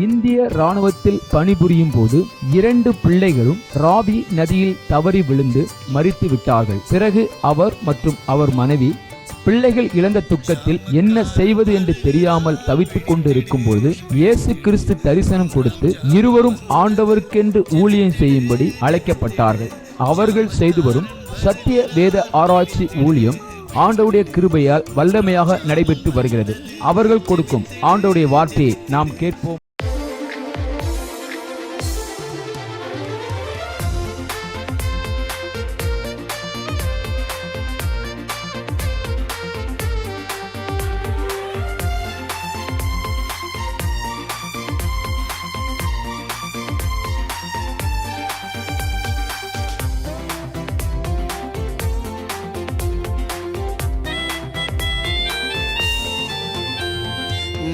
இந்திய ராணுவத்தில் பணிபுரியும் போது 2 பிள்ளைகளும் ராவி நதியில் தவறி விழுந்து மரித்து விட்டார்கள். பிறகு அவர் மற்றும் அவர் மனைவி பிள்ளைகள் இழந்த துக்கத்தில் என்ன செய்வது என்று தெரியாமல் தவித்துக் கொண்டு இருக்கும் போது இயேசு கிறிஸ்து தரிசனம் கொடுத்து இருவரும் ஆண்டவருக்கென்று ஊழியம் செய்யும்படி அழைக்கப்பட்டார்கள். அவர்கள் செய்து வரும் சத்திய வேத ஆராய்ச்சி ஊழியம் ஆண்டவருடைய கிருபையால் வல்லமையாக நடைபெற்று வருகிறது. அவர்கள் கொடுக்கும் ஆண்டவருடைய வார்த்தையை நாம் கேட்போம்.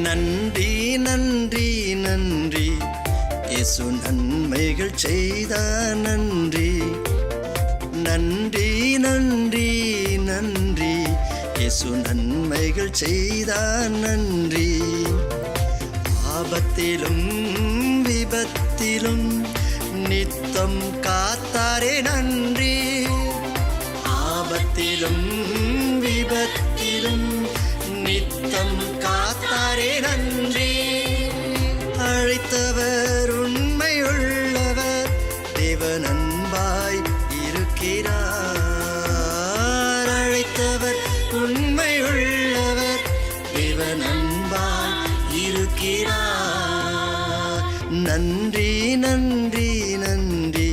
நன்றி நன்றி நன்றி இயேசு நன்மைகள் செய்தார். நன்றி நன்றி நன்றி நன்றி இயேசு நன்மைகள் செய்தார். நன்றி ஆபத்திலும் விபத்திலும் நித்தம் காத்தாரே. நன்றி ஆபத்திலும் விபத்திலும் நித்தம் காத்தாரே. நன்றி அழைத்தவர் உண்மையுள்ளவர், தேவன் அன்பாய் இருக்கிறார். அழைத்தவர் உண்மையுள்ளவர், தேவன் அன்பாய் இருக்கிறார். நன்றி நன்றி நன்றி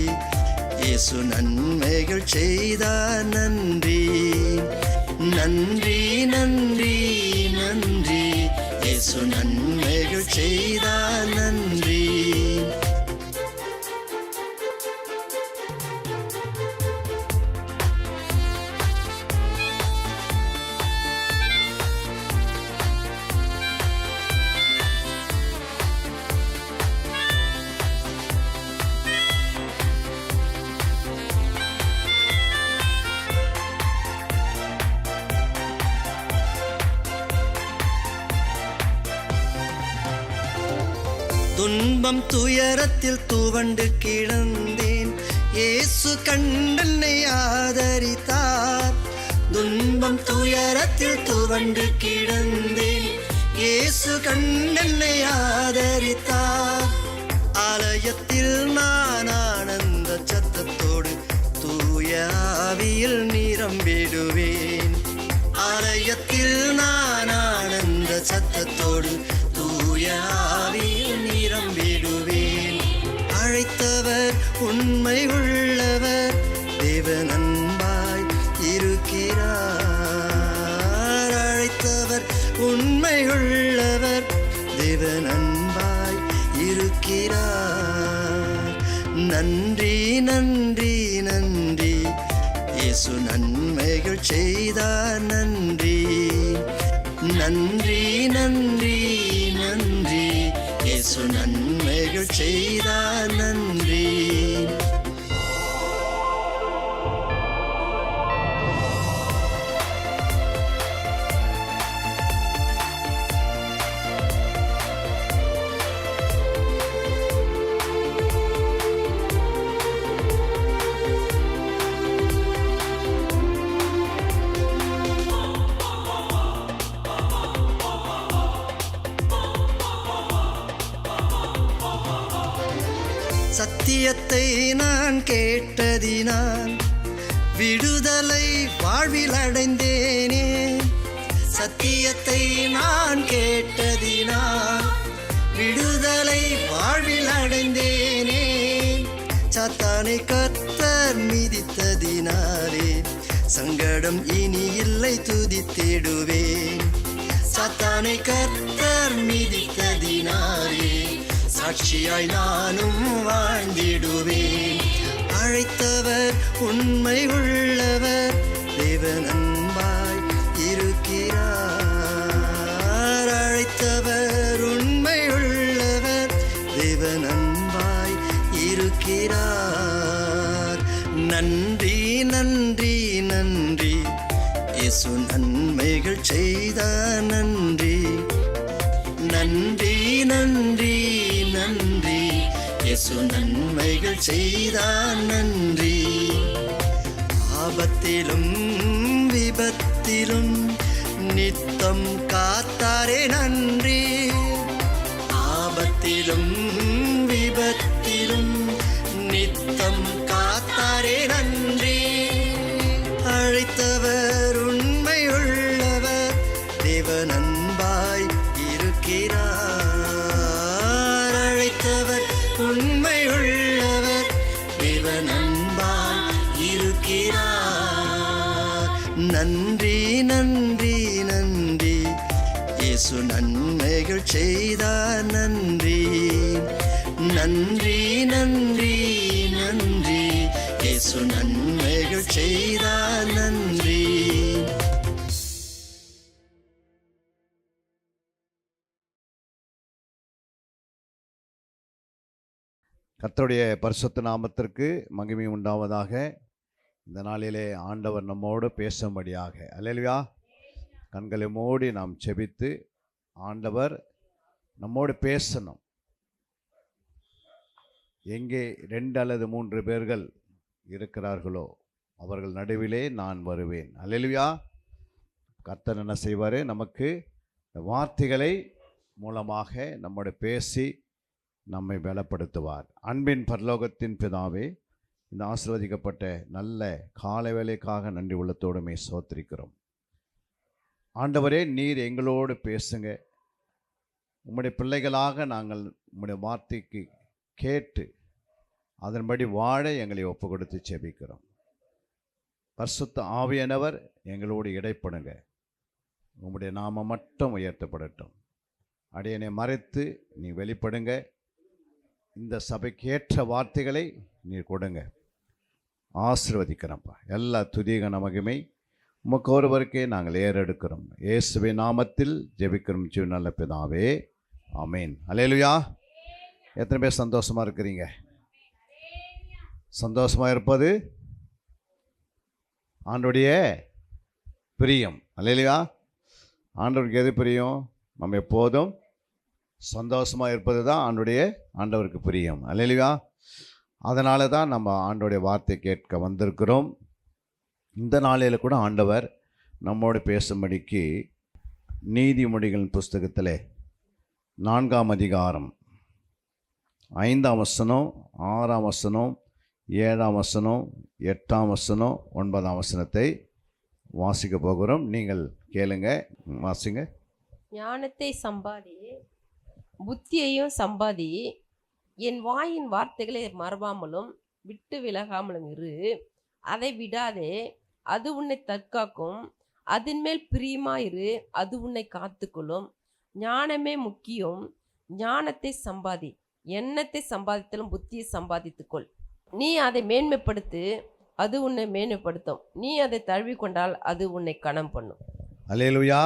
இயேசு நன்மைகள் செய்தார். நன்றி நன்றி நன்றி நன்றி இயேசு நன்மைகள் செய்தார். நன்றி துன்பம் துயரத்தில் துவண்டு கிடந்தேன், இயேசு கண்டென்னை ஆதரித்தார். துன்பம் துயரத்தில் துவண்டு கிடந்தேன், இயேசு கண்டென்னை ஆதரித்தார். ஆலயத்தில் நான் ஆனந்த சத்தத்தோடு தூய ஆவியில் நிரம்பிடுவேன். ஆலயத்தில் நான் ஆனந்த சத்தத்தோடு தூய ஆவியில் நிரம்பிடுவேன். அழைத்தவர் உண்மை உள்ளவர், தேவன் அன்பாய் இருக்கிறார். அழைத்தவர் உண்மை உள்ளவர், தேவன் அன்பாய் இருக்கிறார். நன்றி நன்றி நன்றி இயேசு நன்மைகள் செய்தார். நன்றி நன்றி நன்றி நன்றி இயேசு நன்மைகள் செய்தார். நன்றி சத்தியத்தை நான் கேட்டதினால் விடுதலை வாழ்வில் அடைந்தேனே. சத்தியத்தை நான் கேட்டதினால் விடுதலை வாழ்வில் அடைந்தேனே. சாத்தானை கர்த்தர் மிதித்ததினாலே சங்கடம் இனி இல்லை, துதித்திடுவேன். சாத்தானை கர்த்தர் மிதித்ததினாலே சாட்சியாய் நானும் வாழ்ந்திடுவேன். அழைத்தவர் உண்மை உள்ளவர், தேவன் அன்பாய் இருக்கிறார். அழைத்தவர் உண்மை உள்ளவர், தேவன் அன்பாய் இருக்கிறார். நன்றி நன்றி நன்றி இயேசு நன்மைகள் செய்தார். நன்றி நன்றி நன்றி நன்றி இயேசு நன்மைகள் செய்தார் நன்றி. ஆபத்திலும் விபத்திலும் நித்தம் காத்தாரே நன்றி. ஆபத்திலும் விபத்திலும் நித்தம் காத்தாரே நன்றி. அழைத்தவர் உண்மை உள்ளவர், தேவன் அன்பாய் இருக்கிறார். அழைத்தவர் உண்மை உள்ளவர், தேவன் அன்பாய் இருக்கிறார். நன்றி நன்றி நன்றி இயேசு நன்மைகள் செய்தார் நன்றி. நன்றி நன்றி நன்றி இயேசு நன்மைகள் செய்தார் நன்றி. கர்த்தருடைய பரிசுத்த நாமத்திற்கு மகிமை உண்டாவதாக. இந்த நாளிலே ஆண்டவர் நம்மோடு பேசும்படியாக அல்லேலூயா. கண்களை மூடி நாம் செபித்து ஆண்டவர் நம்மோடு பேசணும். எங்கே 2 அல்லது 3 பேர்கள் இருக்கிறார்களோ அவர்கள் நடுவிலே நான் வருவேன். அல்லேலூயா. கர்த்தர் என்ன செய்வார்? நமக்கு வார்த்தைகளை மூலமாக நம்மோடு பேசி நம்மை பலப்படுத்துவார். அன்பின் பரலோகத்தின் பிதாவே, இந்த ஆசீர்வதிக்கப்பட்ட நல்ல காலை வேளைக்காக நன்றி உள்ளத்தோடுமே சோத்திரிக்கிறோம். ஆண்டவரே, நீர் எங்களோடு பேசுங்க. உம்முடைய பிள்ளைகளாக நாங்கள் உம்முடைய வார்த்தைக்கு கேட்டு அதன்படி வாழ எங்களை ஒப்பு கொடுத்து செபிக்கிறோம். பரிசுத்த ஆவியானவர் எங்களோடு இடைப்படுங்க. உம்முடைய நாமம் மட்டும் உயர்த்தப்படட்டும். அடியனை மறைத்து நீ வெளிப்படுங்க. இந்த சபைக்கு ஏற்ற வார்த்தைகளை நீர் கொடுங்க. ஆசீர்வதிக்கிறோம்ப்பா. எல்லா துதிக மகிமை உமக்கு ஒருவருக்கே நாங்கள் ஏறெடுக்கிறோம். இயேசுவின் நாமத்தில் ஜெபிக்கிறோம் ஜீவ நல்ல பிதாவே, ஆமேன். அல்லேலூயா. எத்தனை பேர் சந்தோஷமாக இருக்கிறீங்க? சந்தோஷமாக இருப்பது ஆண்டவருடைய பிரியம். அல்லேலூயா. ஆண்டவருக்கு எது பிரியம்? நம்ம எப்போதும் சந்தோஷமாக இருப்பது தான் ஆண்டவருக்கு பிரியம். அல்லேலூயா. அதனால தான் நம்ம ஆண்டவருடைய வார்த்தை கேட்க வந்திருக்கிறோம். இந்த நாளில் கூட ஆண்டவர் நம்மோடு பேசும்படிக்கு நீதிமொழிகளின் புஸ்தகத்தில் 4ஆம் அதிகாரம் 5ஆம் வசனம், 6ஆம் வசனம், 7ஆம் வசனம், 8ஆம் வசனம், 9ஆம் வசனத்தை வாசிக்க போகிறோம். நீங்கள் கேளுங்க, வாசிங்க. ஞானத்தை சம்பாதி, புத்தியையும் சம்பாதி, என் வாயின் வார்த்தைகளை மறவாமலும் விட்டு விலகாமலும் இரு. அதை விடாதே, அது உன்னை தற்காக்கும். அதன் மேல் பிரியமாயிரு, அது உன்னை காத்துக்கொள்ளும். ஞானமே முக்கியம், ஞானத்தை சம்பாதி. எண்ணத்தை சம்பாதித்தாலும் புத்தியை சம்பாதித்துக்கொள். நீ அதை மேன்மைப்படுத்து, அது உன்னை மேன்மைப்படுத்தும். நீ அதை தழுவிக்கொண்டால் அது உன்னை கனம் பண்ணும். அல்லேலூயா.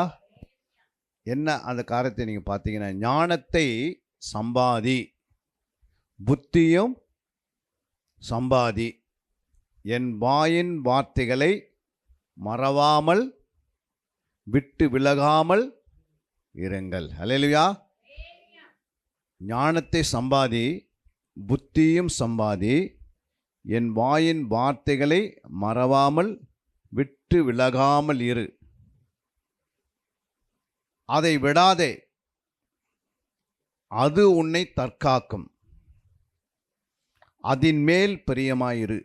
என்ன அந்த காரியத்தை நீங்கள் பார்த்தீங்கன்னா, ஞானத்தை சம்பாதி, புத்தியும் சம்பாதி, என் வாயின் வார்த்தைகளை மறவாமல் விட்டு விலகாமல் இருங்கள். அல்லேலூயா. ஞானத்தை சம்பாதி, புத்தியும் சம்பாதி, என் வாயின் வார்த்தைகளை மறவாமல் விட்டு விலகாமல் இரு. அதை விடாதே, அது உன்னை தற்காக்கும். அதின் மேல் பிரியமாயிரு,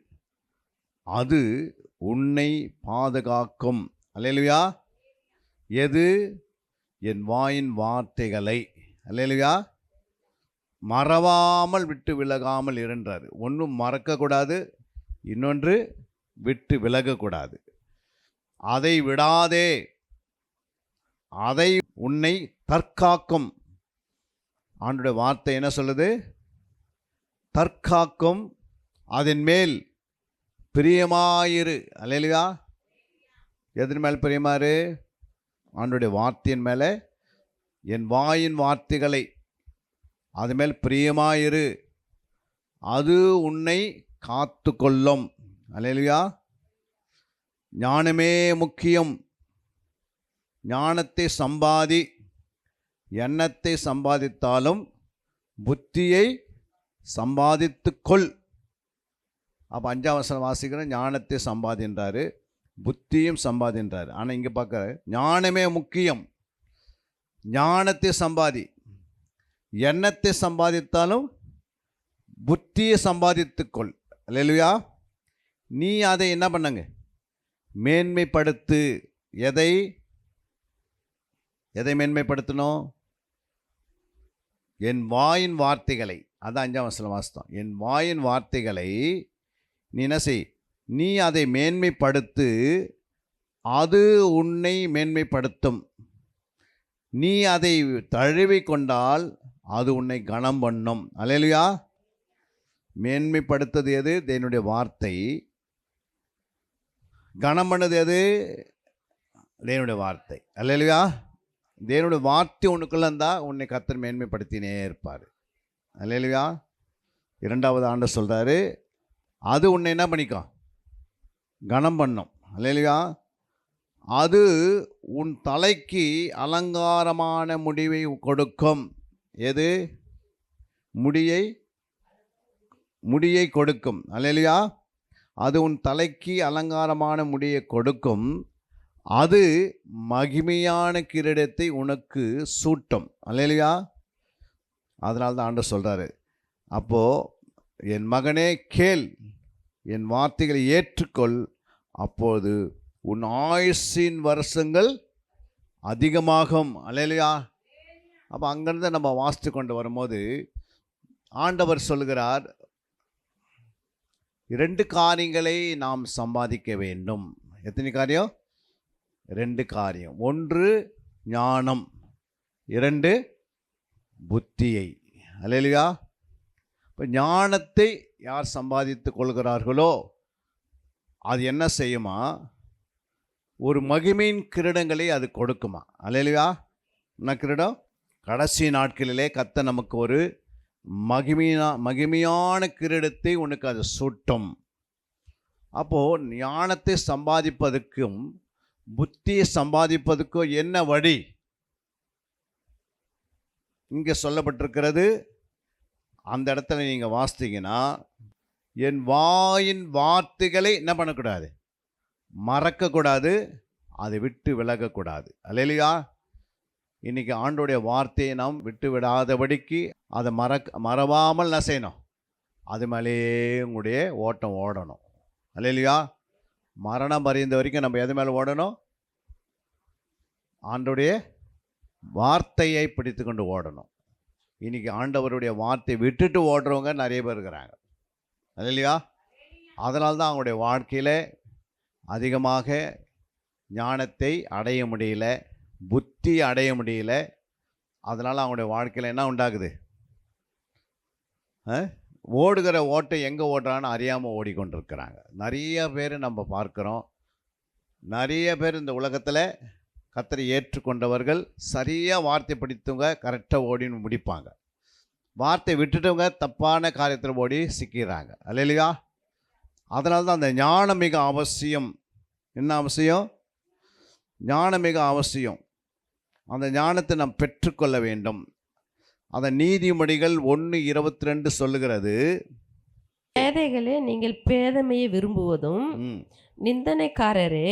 அது உன்னை பாதுகாக்கும். அல்லேலூயா. எது? என் வாயின் வார்த்தைகளை. அல்லேலூயா. மறவாமல் விட்டு விலகாமல் இருன்றார். ஒன்றும் மறக்கக்கூடாது, இன்னொன்று விட்டு விலகக்கூடாது. அதை விடாதே, அதை உன்னை தற்காக்கும். ஆண்டோட வார்த்தை என்ன சொல்லுது? தற்காக்கும். அதன் மேல் பிரியமாயிரு. அல்லேலூயா. எதன் மேல் பிரியமாயிரு? ஆண்டோடைய வார்த்தையின் மேலே. என் வாயின் வார்த்தைகளை, அது மேல் பிரியமாயிரு, அது உன்னை காத்து கொள்ளும். அல்லேலூயா. ஞானமே முக்கியம். ஞானத்தை சம்பாதி, எண்ணத்தை சம்பாதித்தாலும் புத்தியை சம்பாதித்துக்கொள். அப்போ 5ஆம் வசனம் வாசிக்கிறேன், ஞானத்தை சம்பாதின்றாரு, புத்தியும் சம்பாதின்றாரு. ஆனால் இங்கே பார்க்க ஞானமே முக்கியம். ஞானத்தை சம்பாதி, எண்ணத்தை சம்பாதித்தாலும் புத்தியை சம்பாதித்துக்கொள். அல்லேலூயா. நீ அதை என்ன பண்ணுங்க, மேன்மைப்படுத்து. எதை மேன்மைப்படுத்தணும்? என் வாயின் வார்த்தைகளை. அதான் 5ஆம் வசனம் வாசித்தோம். என் வாயின் வார்த்தைகளை நீ என்ன செய், நீ அதை மேன்மைப்படுத்து, அது உன்னை மேன்மைப்படுத்தும். நீ அதை தழுவி கொண்டால் அது உன்னை கனம் பண்ணும். அல்லேலூயா. மேன்மைப்படுத்தது எது? தேவனுடைய வார்த்தை. கனம் பண்ணது எது? தேவனுடைய வார்த்தை. அல்லேலூயா. தேவனுடைய வார்த்தை உனக்குள்ள இருந்தால் உன்னை கர்த்தர் மேன்மைப்படுத்தினே இருப்பார். அல்லேலூயா. 2வது ஆண்டு சொல்கிறாரு, அது உன்னை என்ன பண்ணிக்கும்? கனம் பண்ணும். அல்லேலூயா. அது உன் தலைக்கு அலங்காரமான முடிவை கொடுக்கும். எது? முடியை கொடுக்கும். அல்லேலூயா. அது உன் தலைக்கு அலங்காரமான முடியை கொடுக்கும். அது மகிமையான கிரீடத்தை உனக்கு சூட்டும். அல்லேலூயா. அதனால தான் ஆண்டவர் சொல்கிறாரு, அப்போது என் மகனே கேள், என் வார்த்தைகளை ஏற்றுக்கொள், அப்போது உன் ஆயுசின் வருஷங்கள் அதிகமாகும். அல்லேலூயா. அப்போ அங்கேருந்து நம்ம வாசித்து கொண்டு வரும்போது ஆண்டவர் சொல்கிறார், 2 காரியங்களை நாம் சம்பாதிக்க வேண்டும். எத்தனை காரியம்? 2 காரியம். 1 ஞானம், 2 புத்தியை. அல்லேலூயா. இப்போ ஞானத்தை யார் சம்பாதித்து கொள்கிறார்களோ அது என்ன செய்யுமா? ஒரு மகிமையின் கிரீடங்களை அது கொடுக்குமா? அல்லேலூயா. என்ன கிரீடம்? கடைசி நாட்களிலே கர்த்தர் நமக்கு ஒரு மகிமையான கிரீடத்தை உனக்கு அது சூட்டும். அப்போது ஞானத்தை சம்பாதிப்பதற்கும் புத்தியை சம்பாதிப்பதற்கும் என்ன வழி இங்கே சொல்லப்பட்டிருக்கிறது? அந்த இடத்துல நீங்கள் வாசித்தீங்கன்னா, என் வாயின் வார்த்தைகளை என்ன பண்ணக்கூடாது? மறக்கக்கூடாது, அதை விட்டு விலகக்கூடாது. அல்லேலூயா. இன்றைக்கி ஆண்டோடைய வார்த்தையை நாம் விட்டு விடாதபடிக்கு அதை மறவாமல் என்ன செய்யணும்? அது மேலேயே உங்களுடைய ஓட்டம் ஓடணும். அல்லேலூயா. மரணம் அறிந்த வரைக்கும் நம்ம எது மேலே ஓடணும்? ஆண்டோடைய வார்த்தையை பிடித்து கொண்டு ஓடணும். இன்றைக்கி ஆண்டவருடைய வார்த்தையை விட்டுட்டு ஓடுறவங்க நிறைய பேர் இருக்கிறாங்க. அல்லேலூயா. அதனால தான் அவங்களுடைய வாழ்க்கையில் அதிகமாக ஞானத்தை அடைய முடியல, புத்தி அடைய முடியல. அதனால் அவங்களுடைய வாழ்க்கையில் என்ன உண்டாகுது? ஓடுகிற ஓட்டை எங்கே ஓடுறான்னு அறியாமல் ஓடிக்கொண்டிருக்கிறாங்க. நிறைய பேர் நம்ம பார்க்குறோம். நிறைய பேர் இந்த உலகத்தில் கர்த்தரை ஏற்றுக்கொண்டவர்கள் சரியாக வார்த்தை படித்தவங்க கரெக்டாக ஓடின்னு முடிப்பாங்க. வார்த்தை விட்டுட்டவங்க தப்பான காரியத்தில் ஓடி சிக்கிறாங்க. அல்லேலூயா. அதனால தான் அந்த ஞானம் மிக அவசியம். என்ன அவசியம்? ஞானம் மிக அவசியம். அந்த ஞானத்தை நாம் பெற்றுக்கொள்ள வேண்டும். அந்த நீதிமொழிகள் 1:22 சொல்லுகிறது, பேதைகளே நீங்கள் பேதமையை விரும்புவதும், நிந்தனைக்காரரே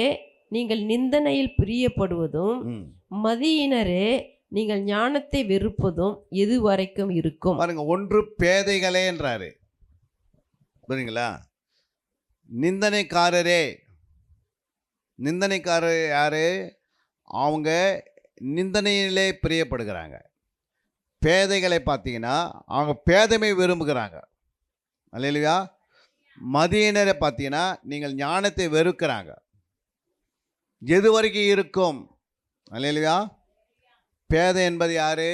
நீங்கள் நிந்தனையில் பிரியப்படுவதும், மதியினரே நீங்கள் ஞானத்தை வெறுப்பதும் எது வரைக்கும் இருக்கும்? பாருங்க, 1 பேதைகளேன்றாரு. புரியுங்களா? நிந்தனைக்காரரே. நிந்தனைக்காரர் யாரு? அவங்க நிந்தனையிலே பிரியப்படுகிறாங்க. பேதைகளை பார்த்தீங்கன்னா அவங்க பேதமை விரும்புகிறாங்க. அல்லேலூயா. மதியினரை பார்த்தீங்கன்னா நீங்கள் ஞானத்தை வெறுக்கிறாங்க. எது வரைக்கும் இருக்கும்? அல்லேலூயா. பேதை என்பது யாரு?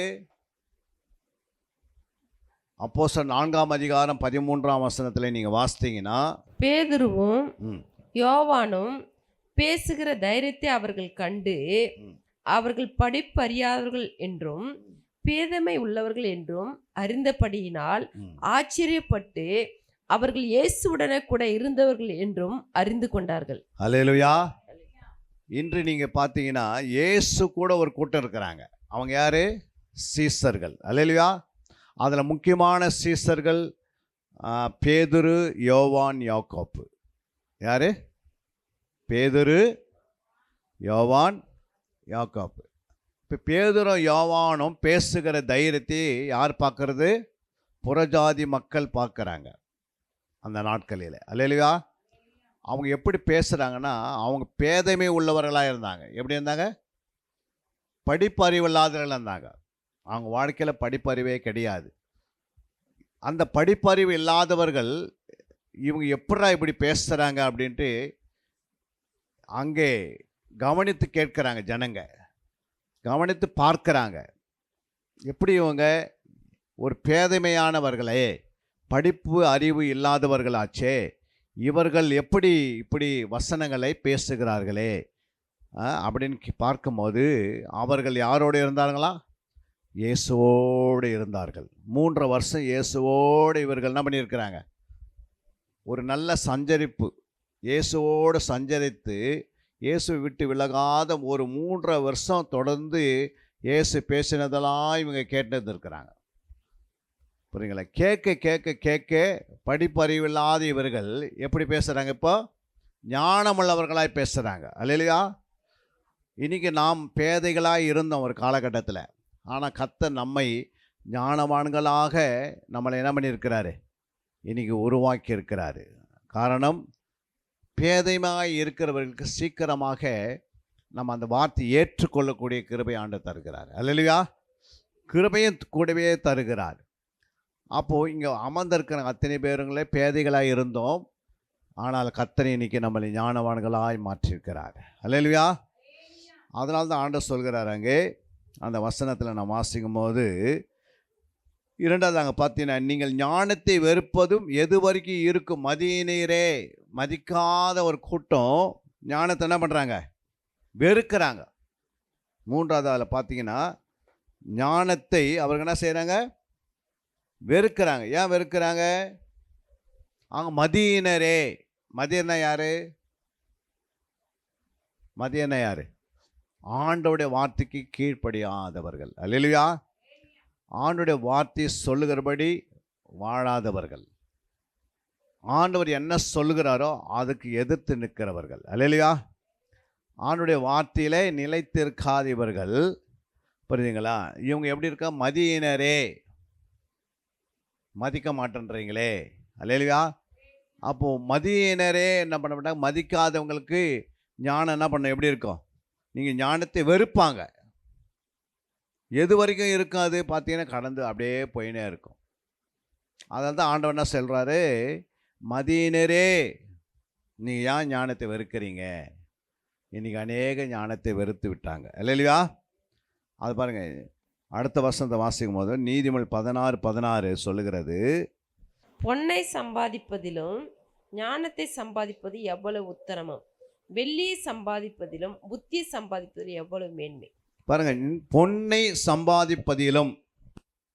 அப்போஸ்தலர் 4ஆம் அதிகாரம் 13ஆம் வசனத்தில் நீங்கள் வாசித்தீங்கன்னா, பேதுருவும் யோவானும் பேசுகிற தைரியத்தை அவர்கள் கண்டு அவர்கள் படிப்பறியாதவர்கள் என்றும் பேதமை உள்ளவர்கள் என்றும் அறிந்தபடியினால் ஆச்சரியப்பட்டு அவர்கள் இயேசுவுடனே கூட இருந்தவர்கள் என்றும் அறிந்து கொண்டார்கள். அல்லேலூயா. இன்று நீங்கள் பார்த்தீங்கன்னா இயேசு கூட ஒரு கூட்டம் இருக்கிறாங்க. அவங்க யாரு? சீசர்கள். அல்லேலூயா. அதில் முக்கியமான சீசர்கள் பேதுரு, யோவான், யாக்கோப்பு. யார்? பேதுரு, யோவான், யாக்கோப்பு. இப்போ பேதுரும் யோவானும் பேசுகிற தைரியத்தை யார் பார்க்கறது? புறஜாதி மக்கள் பார்க்குறாங்க அந்த நாட்களில். அல்லேலூயா. அவங்க எப்படி பேசுகிறாங்கன்னா, அவங்க பேதமை உள்ளவர்களாக இருந்தாங்க. எப்படி இருந்தாங்க? படிப்பறிவு இல்லாதவர்கள் இருந்தாங்க. அவங்க வாழ்க்கையில் படிப்பறிவே கிடையாது. அந்த படிப்பறிவு இல்லாதவர்கள் இவங்க எப்படா இப்படி பேசுகிறாங்க அப்படின்ட்டு அங்கே கவனித்து கேட்குறாங்க. ஜனங்க கவனித்து பார்க்குறாங்க. எப்படி இவங்க ஒரு பேதமையானவர்களே, படிப்பு அறிவு இல்லாதவர்களாச்சே, இவர்கள் எப்படி இப்படி வசனங்களை பேசுகிறார்களே அப்படின்னு பார்க்கும்போது அவர்கள் யாரோடு இருந்தார்களா? இயேசுவோடு இருந்தார்கள். 3 வருஷம் இயேசுவோடு இவர்கள் என்ன பண்ணியிருக்கிறாங்க? ஒரு நல்ல சஞ்சரிப்பு. இயேசுவோடு சஞ்சரித்து இயேசு விட்டு விலகாத ஒரு 3 வருஷம் தொடர்ந்து இயேசு பேசினதெல்லாம் இவங்க கேட்டு இருக்கிறாங்க. புரியுங்களா? கேட்க கேட்க கேட்க படிப்பறிவில்லாத இவர்கள் எப்படி பேசுகிறாங்க? இப்போ ஞானமுள்ளவர்களாய் பேசுகிறாங்க. அல்லேலூயா. இன்றைக்கி நாம் பேதைகளாக இருந்தோம் ஒரு காலகட்டத்தில். ஆனால் கர்த்தர் நம்மை ஞானவான்களாக நம்மளை என்ன பண்ணியிருக்கிறாரு? இன்றைக்கி உருவாக்கி இருக்கிறாரு. காரணம், பேதையாக இருக்கிறவர்களுக்கு சீக்கிரமாக நம்ம அந்த வார்த்தை ஏற்றுக்கொள்ளக்கூடிய கிருபை ஆண்டவர் தருகிறார். அல்லேலூயா. கிருபையும் கூடவே தருகிறார். அப்போது இங்கே அமர்ந்திருக்கிற அத்தனை பேருங்களே பேதைகளாக இருந்தோம். ஆனால் கர்த்தர் இன்னைக்கு நம்மளை ஞானவான்களாய் மாற்றியிருக்கிறார். அல்லேலூயா. அதனால தான் ஆண்டவர் சொல்கிறார் அங்கே அந்த வசனத்தில் நான் வாசிக்கும் போது, 2வது அங்கே பார்த்தீங்கன்னா, நீங்கள் ஞானத்தை வெறுப்பதும் எது வரைக்கும் இருக்கும் மதியினரே. மதிக்காத ஒரு கூட்டம் ஞானத்தை என்ன பண்ணுறாங்க? வெறுக்கிறாங்க. 3வது அதில் பார்த்தீங்கன்னா, ஞானத்தை அவர்கள் என்ன செய்கிறாங்க? வெறுக்கிறாங்க. ஏன் வெறுக்கிறாங்க? அவங்க மதியினரே. மதியனா யார்? மதியனா யார்? ஆண்டவருடைய வார்த்தைக்கு கீழ்ப்படியாதவர்கள். அல்லேலூயா. ஆண்டவருடைய வார்த்தை சொல்லுகிறபடி வாழாதவர்கள். ஆண்டவர் என்ன சொல்லுகிறாரோ அதுக்கு எதிர்த்து நிற்கிறவர்கள். அல்லேலூயா. ஆண்டவருடைய வார்த்தையிலே நிலைத்திருக்காதவர்கள். புரியுதுங்களா? இவங்க எப்படி இருக்கா? மதியினரே. மதிக்க மாட்டேன்றீங்களே. அல்லேலூயா. அப்போது மதியினரே என்ன பண்ண மாட்டாங்க? மதிக்காதவங்களுக்கு ஞானம் என்ன பண்ண எப்படி இருக்கும்? நீங்கள் ஞானத்தை வெறுப்பாங்க. எது வரைக்கும் இருக்காது பார்த்தீங்கன்னா கடந்து அப்படியே போயினே இருக்கும். அதனால தான் ஆண்டவர் என்ன சொல்கிறாரு? மதியினரே, நீங்கள் ஏன் ஞானத்தை வெறுக்கிறீங்க? இன்றைக்கி அநேக ஞானத்தை வெறுத்து விட்டாங்க. இல்லையா? அது பாருங்கள், அடுத்த வசனத்தை வாசிக்கும் போது நீதிமொழி 16:16 சொல்லுகிறது, பொன்னை சம்பாதிப்பதிலும் ஞானத்தை சம்பாதிப்பது எவ்வளவு உத்தமம், வெள்ளியை சம்பாதிப்பதிலும் புத்தி சம்பாதிப்பதிலும் எவ்வளவு மேன்மை. பாருங்க, பொன்னை சம்பாதிப்பதிலும்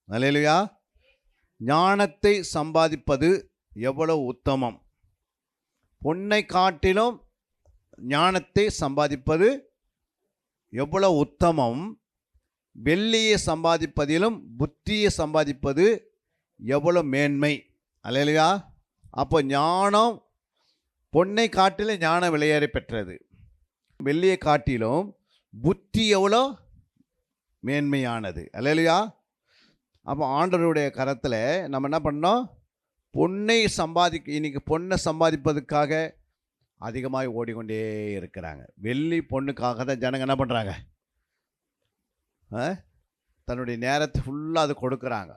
அல்லேலூயா ஞானத்தை சம்பாதிப்பது எவ்வளவு உத்தமம். பொன்னை காட்டிலும் ஞானத்தை சம்பாதிப்பது எவ்வளவு உத்தமம். வெள்ளியை சம்பாதிப்பதிலும் புத்தியை சம்பாதிப்பது எவ்வளவு மேன்மை. அல்லேலூயா. அப்போ ஞானம், பொன்னை காட்டிலும் ஞானம் விலையேறி பெற்றது. வெள்ளியை காட்டிலும் புத்தி எவ்வளோ மேன்மையானது. அல்லேலூயா. அப்போ ஆண்டவருடைய கரத்தில் நம்ம என்ன பண்ணோம்? பொன்னை இன்னைக்கு பொண்ணை சம்பாதிப்பதுக்காக அதிகமாக ஓடிக்கொண்டே இருக்கிறாங்க. வெள்ளி பொண்ணுக்காக தான் ஜனங்க என்ன பண்ணுறாங்க? தன்னுடைய நேரத்தை ஃபுல்லாக அது கொடுக்குறாங்க.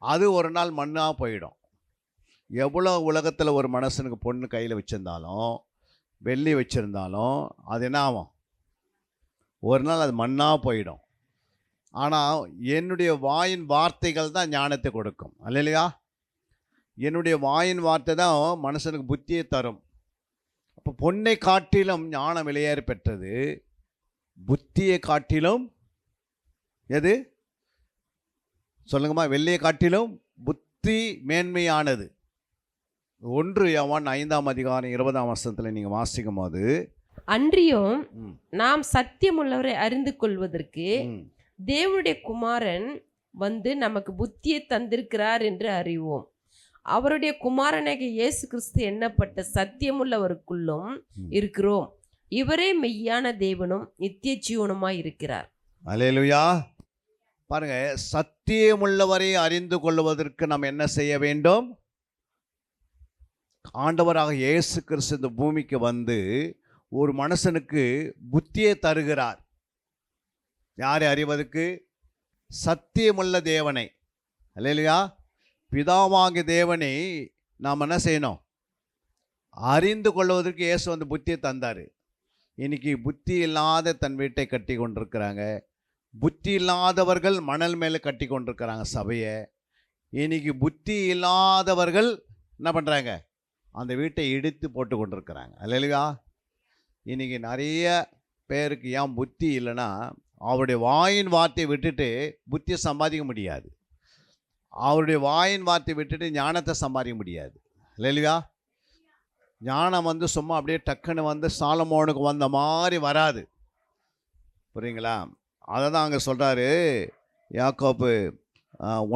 அது ஒரு நாள் மண்ணாக போயிடும். எவ்வளோ உலகத்தில் ஒரு மனுஷனுக்கு பொண்ணு கையில் வச்சுருந்தாலும் வெள்ளி வச்சுருந்தாலும் அது என்ன ஆகும்? ஒரு நாள் அது மண்ணாக போயிடும். ஆனால் என்னுடைய வாயின் வார்த்தைகள் தான் ஞானத்தை கொடுக்கும். அல்லையா? என்னுடைய வாயின் வார்த்தை தான் மனுஷனுக்கு புத்தியை தரும். அப்போ பொன்னை காட்டிலும் ஞானம் விலையேறி பெற்றது, புத்தியை காட்டிலும் எது சொல்லுங்கம்மா? வெள்ளியை காட்டிலும் புத்தி மேன்மையானது. 1 யோவான் 5:20 நீங்கள் வாசிக்கும் போது, அன்றியும் நாம் சத்தியம் உள்ளவரை அறிந்து கொள்வதற்கு தேவனுடைய குமாரன் வந்து நமக்கு புத்தியை தந்திருக்கிறார் என்று அறிவோம். அவருடைய குமாரனாகிய இயேசு கிறிஸ்து எண்ணப்பட்ட சத்தியமுள்ளவருக்குள்ளும் இருக்கிறோம். இவரே மெய்யான தேவனும் நித்திய ஜீவனுமாய் இருக்கிறார். அல்லேலூயா. பாருங்க, சத்தியமுள்ளவரை அறிந்து கொள்வதற்கு நாம் என்ன செய்ய வேண்டும்? ஆண்டவராக இயேசு கிறிஸ்து இந்த பூமிக்கு வந்து ஒரு மனுஷனுக்கு புத்தியை தருகிறார். யாரை அறிவதற்கு? சத்தியமுள்ள தேவனை. அல்லேலூயா. பிதாவாகிய தேவனை நாம் என்ன செய்யணும்? அறிந்து கொள்வதற்கு இயேசு வந்து புத்தியை தந்தார். இன்னைக்கு புத்தி இல்லாத தன் வீட்டை கட்டி கொண்டிருக்கிறாங்க. புத்தி இல்லாதவர்கள் மணல் மேலே கட்டி கொண்டிருக்கிறாங்க சபையை. இன்னைக்கு புத்தி இல்லாதவர்கள் என்ன பண்ணுறாங்க? அந்த வீட்டை இடித்து போட்டு கொண்டிருக்கிறாங்க. அல்லேலூயா. இன்னைக்கு நிறைய பேருக்கு ஏன் புத்தி இல்லைன்னா, அவருடைய வாயின் வார்த்தையை விட்டுட்டு புத்தியை சம்பாதிக்க முடியாது. அவருடைய வாயின் வார்த்தையை விட்டுட்டு ஞானத்தை சம்பாதிக்க முடியாது. அல்லேலூயா. ஞானம் வந்து சும்மா அப்படியே டக்குன்னு வந்து சாலமோனுக்கு வந்த மாதிரி வராது. புரியுங்களா? அதை தான் அங்கே சொல்கிறாரு யாக்கோப்பு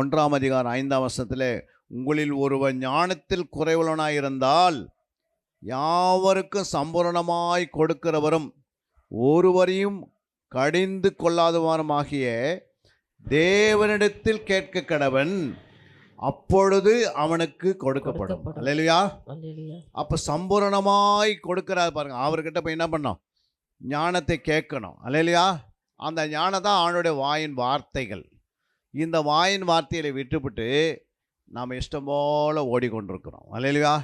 1ஆம் அதிகாரம் 5ஆம் வசனத்தில், உங்களில் ஒருவன் ஞானத்தில் குறைவுள்ளவனாயிருந்தால் யாவருக்கும் சம்பூரணமாய் கொடுக்கிறவரும் ஒருவரையும் கடிந்து கொள்ளாதவருமாகிய தேவனிடத்தில் கேட்க கடவன், அப்பொழுது அவனுக்கு கொடுக்கப்படும். அல்லேலூயா. அப்போ சம்பூரணமாய் கொடுக்கிறார் பாருங்க. அவர்கிட்ட போய் என்ன பண்ணோம்? ஞானத்தை கேட்கணும். அல்லேலூயா. அந்த ஞானம் தான் அவனுடைய வாயின் வார்த்தைகள். இந்த வாயின் வார்த்தையை விட்டுவிட்டு நாம் இஷ்டம் போல் ஓடிக்கொண்டிருக்கிறோம். அல்லேலூயா.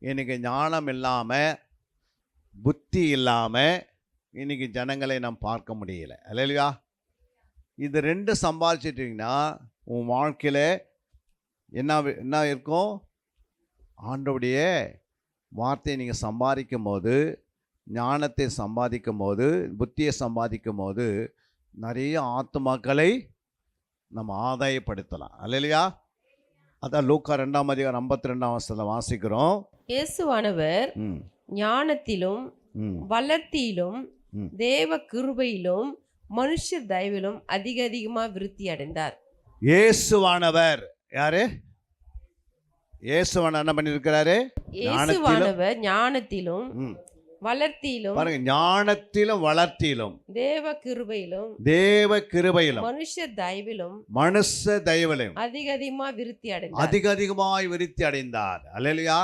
இன்றைக்கி ஞானம் இல்லாமல், புத்தி இல்லாமல் இன்றைக்கி ஜனங்களை நாம் பார்க்க முடியல. அல்லேலூயா. இது ரெண்டு சம்பாதிச்சிட்டிங்கன்னா உன் வாழ்க்கையில் என்ன இருக்கும்? ஆண்டவருடைய வார்த்தையை நீங்கள் சம்பாதிக்கும் போது, ஞானத்தை சம்பாதிக்கும் போது, புத்தியை சம்பாதிக்கும் போது நிறைய ஆத்துமாக்களை நம்ம ஆதாயப்படுத்தலாம். அல்லேலூயா. அதான் லூக்கா 2ஆம் அதிகாரம் 52ஆம் வசனத்தில் வாசிக்கிறோம். இயேசுவானவர் ஞானத்திலும் வளர்த்தியிலும் தேவ கிருபையிலும் மனுஷர் தயவிலும் அதிக அதிகமாக விருத்தி அடைந்தார். இயேசுவானவர் யாரு? இயேசுவான என்ன பண்ணியிருக்கிறாரு? இயேசுவானவர் ஞானத்திலும் வளர்த்தியிலும், பாருங்க, ஞானத்திலும் வளர்த்தியிலும் தேவ கிருபையிலும் மனுஷ தயவிலும் அதிக அதிகமாய் விருத்தி அடைந்தார். அல்லேலூயா.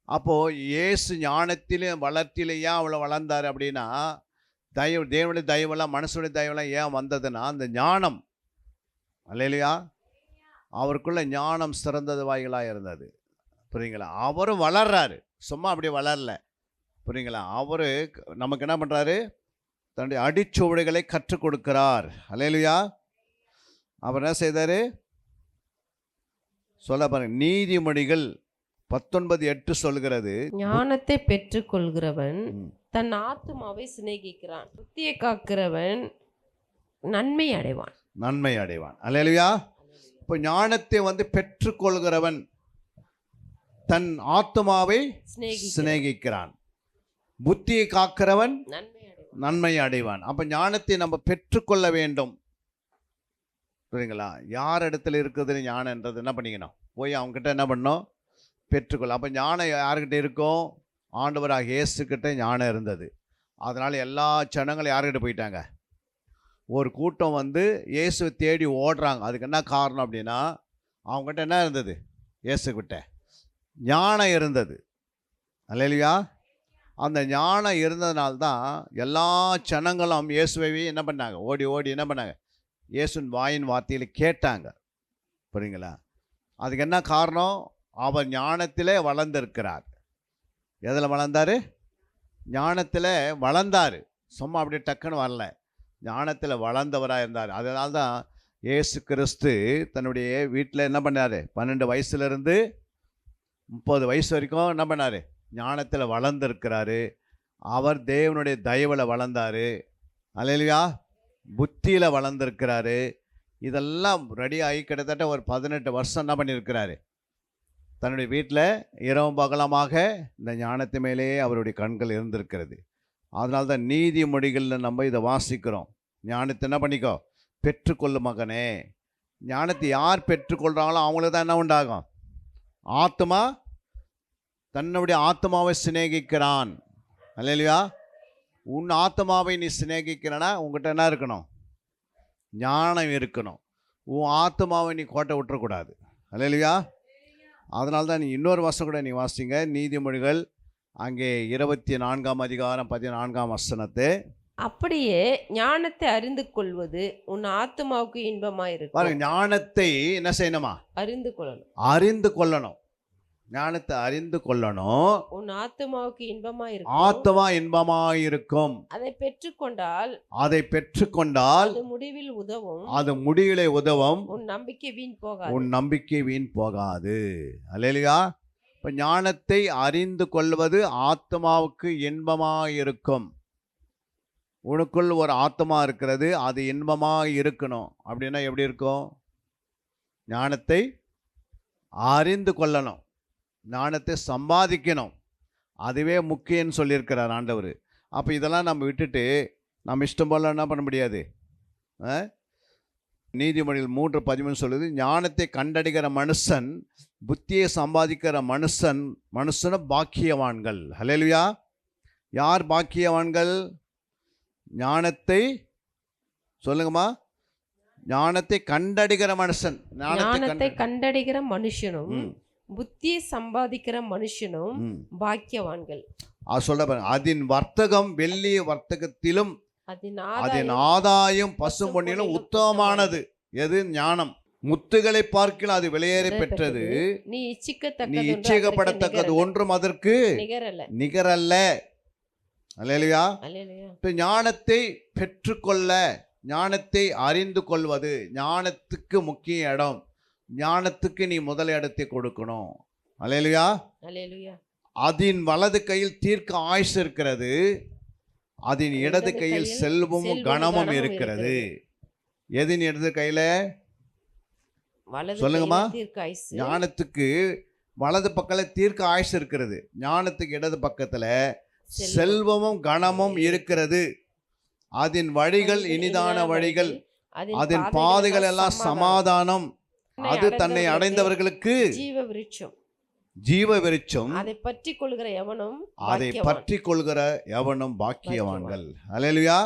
அப்போ இயேசு ஞானத்திலும் வளர்த்தியிலும் ஏன் அவ்வளோ வளர்ந்தார் அப்படின்னா, தேவனுடைய தயவெல்லாம் மனுஷனுடைய தயவெல்லாம் ஏன் வந்ததுன்னா அந்த ஞானம். அல்லேலூயா. அவருக்குள்ள ஞானம் சிறந்தது வாய்களாக இருந்தது. புரியுங்களா? அவரும் வளர்றாரு, சும்மா அப்படி வளரல. புரியுங்களா? அவர் நமக்கு என்ன பண்ணுறாரு? தன்னுடைய அடிச்சுவடுகளை கற்றுக் கொடுக்கிறார். அல்லேலூயா. அவர் என்ன செய்தார்? சொல்ல பாருங்க, நீதிமொழிகள் 19:8 சொல்கிறது, ஞானத்தை பெற்றுக்கொள்கிறவன் தன் ஆத்துமாவை சிநேகிக்கிறான், புத்தியை காக்கிறவன் நன்மை அடைவான். அல்லேலூயா. இப்போ ஞானத்தை வந்து பெற்றுக்கொள்கிறவன் தன் ஆத்துமாவை சிநேகிக்கிறான், புத்தியை காக்கிறவன் நன்மை அடைவான். அப்போ ஞானத்தை நம்ம பெற்றுக்கொள்ள வேண்டும். புரியுங்களா? யார் இடத்துல இருக்குதுன்னு ஞானன்றது என்ன பண்ணிக்கணும்? போய் அவங்ககிட்ட என்ன பண்ணணும்? பெற்றுக்கொள்ள. அப்போ ஞானம் யாருக்கிட்ட இருக்கும்? ஆண்டவராக இயேசுக்கிட்ட ஞானம் இருந்தது. அதனால் எல்லா ஜனங்களும் யார்கிட்ட போயிட்டாங்க? ஒரு கூட்டம் வந்து இயேசுவை தேடி ஓடுறாங்க. அதுக்கு என்ன காரணம் அப்படின்னா, அவங்ககிட்ட என்ன இருந்தது? இயேசுக்கிட்ட ஞானம் இருந்தது. அல்லேலூயா. அந்த ஞானம் இருந்ததுனால்தான் எல்லா ஜனங்களும் இயேசுவை என்ன பண்ணாங்க? ஓடி ஓடி என்ன பண்ணாங்க? இயேசுவின் வாயின் வார்த்தையில் கேட்டாங்க. புரியுங்களா? அதுக்கு என்ன காரணம்? அவர் ஞானத்திலே வளர்ந்திருக்கிறார். எதில் வளர்ந்தார்? ஞானத்தில் வளர்ந்தார். சும்மா அப்படி டக்குன்னு வரல, ஞானத்தில் வளர்ந்தவராக இருந்தார். அதனால தான் இயேசு கிறிஸ்து தன்னுடைய வீட்டில் என்ன பண்ணார்? 12 வயசுலேருந்து 30 வயசு வரைக்கும் என்ன பண்ணார்? ஞானத்தில் வளர்ந்துருக்கிறாரு. அவர் தேவனுடைய தயவில் வளர்ந்தார். அல்லேலூயா. புத்தியில் வளர்ந்துருக்கிறாரு. இதெல்லாம் ரெடியாகி கிட்டத்தட்ட ஒரு 18 வருஷம் என்ன பண்ணியிருக்கிறாரு? தன்னுடைய வீட்டில் இரவும் பகலமாக இந்த ஞானத்து மேலேயே அவருடைய கண்கள் இருந்திருக்கிறது. அதனால தான் நீதிமொழிகளில் நம்ம இதை வாசிக்கிறோம். ஞானத்தை என்ன பண்ணிக்கோ, பெற்றுக்கொள்ளு மகனே. ஞானத்தை யார் பெற்றுக்கொள்கிறாங்களோ அவங்களுக்கு தான் என்ன உண்டாகும்? ஆத்மா தன்னுடைய ஆத்மாவை சிநேகிக்கிறான். அல்லேலூயா. உன் ஆத்மாவை நீ சிநேகிக்கிறனா உங்கள்கிட்ட என்ன இருக்கணும்? ஞானம் இருக்கணும். உன் ஆத்மாவை நீ கோட்டை விட்டுறக்கூடாது. அல்லேலூயா. அதனால தான் நீ இன்னொரு வருஷம் கூட நீ வாசிங்க, நீதிமொழிகள் அங்கே 24ஆம் அதிகாரம் 14ஆம் வசனத்தை. அப்படியே ஞானத்தை அறிந்து கொள்வது உன் ஆத்மாவுக்கு இன்பமாயிருக்கும். பாருங்க, ஞானத்தை என்ன செய்யணுமா? அறிந்து கொள்ளணும். அறிந்து கொள்ளணும். ஞானத்தை அறிந்து கொள்ளணும். உன் ஆத்மாவுக்கு இன்பமாயிருக்கும். ஆத்மா இன்பமாயிருக்கும். அதை பெற்றுக்கொண்டால் அதை பெற்றுக்கொண்டால் அது முடிவில் உதவும். அது முடிவிலே உதவும். உன் நம்பிக்கை வீண் போகாது. உன் நம்பிக்கை வீண் போகாது. அல்லேலூயா. இப்போ ஞானத்தை அறிந்து கொள்வது ஆத்மாவுக்கு இன்பமாயிருக்கும். உனக்குள் ஒரு ஆத்மா இருக்கிறது, அது இன்பமாக இருக்கணும். அப்படின்னா எப்படி இருக்கும்? ஞானத்தை அறிந்து கொள்ளணும், ஞானத்தை சம்பாதிக்கணும். அதுவே முக்கியம்னு சொல்லியிருக்கிறார் ஆண்டவர். அப்போ இதெல்லாம் நம்ம விட்டுட்டு நம்ம இஷ்டம் போல என்ன பண்ண முடியாது. நீதிமொழிகள் 3:13 சொல்லுது, ஞானத்தை கண்டடிக்கிற மனுஷன், புத்தியை சம்பாதிக்கிற மனுஷனும் பாக்கியவான்கள். ஹல்லேலூயா. யார் பாக்கியவான்கள்? ஞானத்தை சொல்லுங்கம்மா. ஞானத்தை கண்டடிக்கிற மனுஷன். ஞானத்தை கண்டடிக்கிற மனுஷனும் புத்தியை சம்பாதிக்கிற மனுஷனும் பாக்கியவான்கள். சொல்ற அதன் வர்த்தகம் வெள்ளி வர்த்தகத்திலும் அதன் ஆதாயம் பசு பொன்னிலும் உத்தமமானது. எது? ஞானம். முத்துகளை பார்க்கலாம் அது விலையேற பெற்றது. நீ இச்சிக்கப்படத்தக்கது ஒன்றும் அதற்கு நிகரல்ல. அல்லேலூயா. ஞானத்தை பெற்றுக்கொள்ள, ஞானத்தை அறிந்து கொள்வது, ஞானத்துக்கு முக்கிய இடம். ஞானத்துக்கு நீ முதல் இடத்தை கொடுக்கணும். அல்லேலூயா. அதன் வலது கையில் தீர்க்க ஆயுசு இருக்கிறது, அதன் இடது கையில் செல்வமும் கனமும் இருக்கிறது. எதின் இடது கையில சொல்லுங்கம்மா. ஞானத்துக்கு வலது பக்கத்துல தீர்க்க ஆயுசு இருக்கிறது, ஞானத்துக்கு இடது பக்கத்துல செல்வமும் கனமும் இருக்கிறது. அதன் வழிகள் இனிதான வழிகள், அதன் பாதைகள் எல்லாம் சமாதானம். அது தன்னை அடைந்தவர்களுக்கு ஜீவ விருட்சம். அதை பற்றி கொள்கிற எவனும் பாக்கியவான்கள். அல்லேலூயா.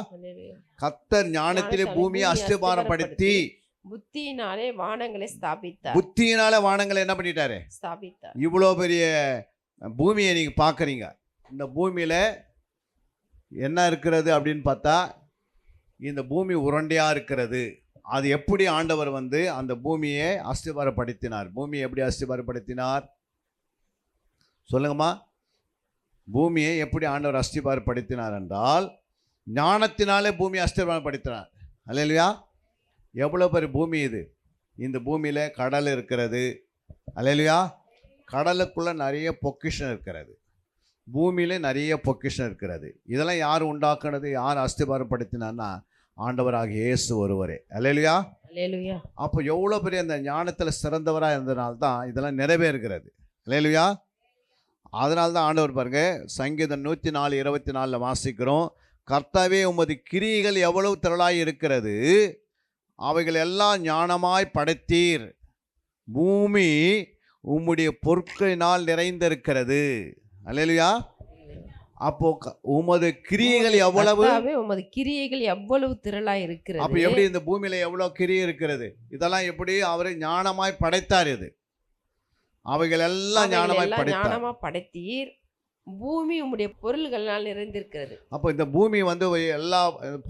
கர்த்தர் ஞானத்திலே பூமியை அஸ்திபாரப்படுத்தி புத்தியினாலே வானங்களை ஸ்தாபித்தார். புத்தியினாலே வானங்களை என்ன பண்ணிட்டாரு? ஸ்தாபித்தார். இவ்வளோ பெரிய பூமியை நீங்க பார்க்குறீங்க. இந்த பூமியில என்ன இருக்கிறது அப்படின்னு பார்த்தா, இந்த பூமி உருண்டையா இருக்கிறது. அது எப்படி ஆண்டவர் அந்த பூமியை அஸ்திபாரப்படுத்தினார்? பூமியை எப்படி அஸ்திபாரப்படுத்தினார் சொல்லுங்கம்மா. பூமியை எப்படி ஆண்டவர் அஸ்திபாரப்படுத்தினார் என்றால், ஞானத்தினாலே பூமியை அஸ்திபாரப்படுத்தினார். அல்லேலூயா. எவ்வளோ பெரிய பூமி இது! இந்த பூமியில் கடல் இருக்கிறது. அல்லேலூயா. கடலுக்குள்ளே நிறைய பொக்கிஷன் இருக்கிறது, பூமியில நிறைய பொக்கிஷன் இருக்கிறது. இதெல்லாம் யார் உண்டாக்குனது? யார் அஸ்திபாரப்படுத்தினார்னா ஆண்டவராகிய இயேசு ஒருவரே. அல்லேலூயா. அல்லேலூயா. அப்போ எவ்வளோ பெரிய அந்த ஞானத்தில் சிறந்தவராக இருந்தனால்தான் இதெல்லாம் நிறைவேறுகிறது. அல்லேலூயா. அதனால தான் ஆண்டவர் பாருங்க, சங்கீதம் 104:24 வாசிக்கிறோம், கர்த்தாவே உமது கிரியைகள் எவ்வளவு திரளாய் இருக்கிறது, அவைகள் எல்லாம் ஞானமாய் படைத்தீர், பூமி உம்முடைய பொருட்களினால் நிறைந்திருக்கிறது. அல்லேலூயா. அப்போ உமது கிரியைகள் எவ்வளவு திரளாய் இருக்கிறது. அப்போ எப்படி இந்த பூமியில எவ்வளவு கிரியை இருக்கிறது? இதெல்லாம் எப்படி அவர் ஞானமாய் படைத்தார்? இது அவைகள் எல்லாம் ஞானமாய் படைத்தீர், பூமி உம்முடைய பொருள்களால் நிறைந்திருக்கிறது. அப்போ இந்த பூமி எல்லா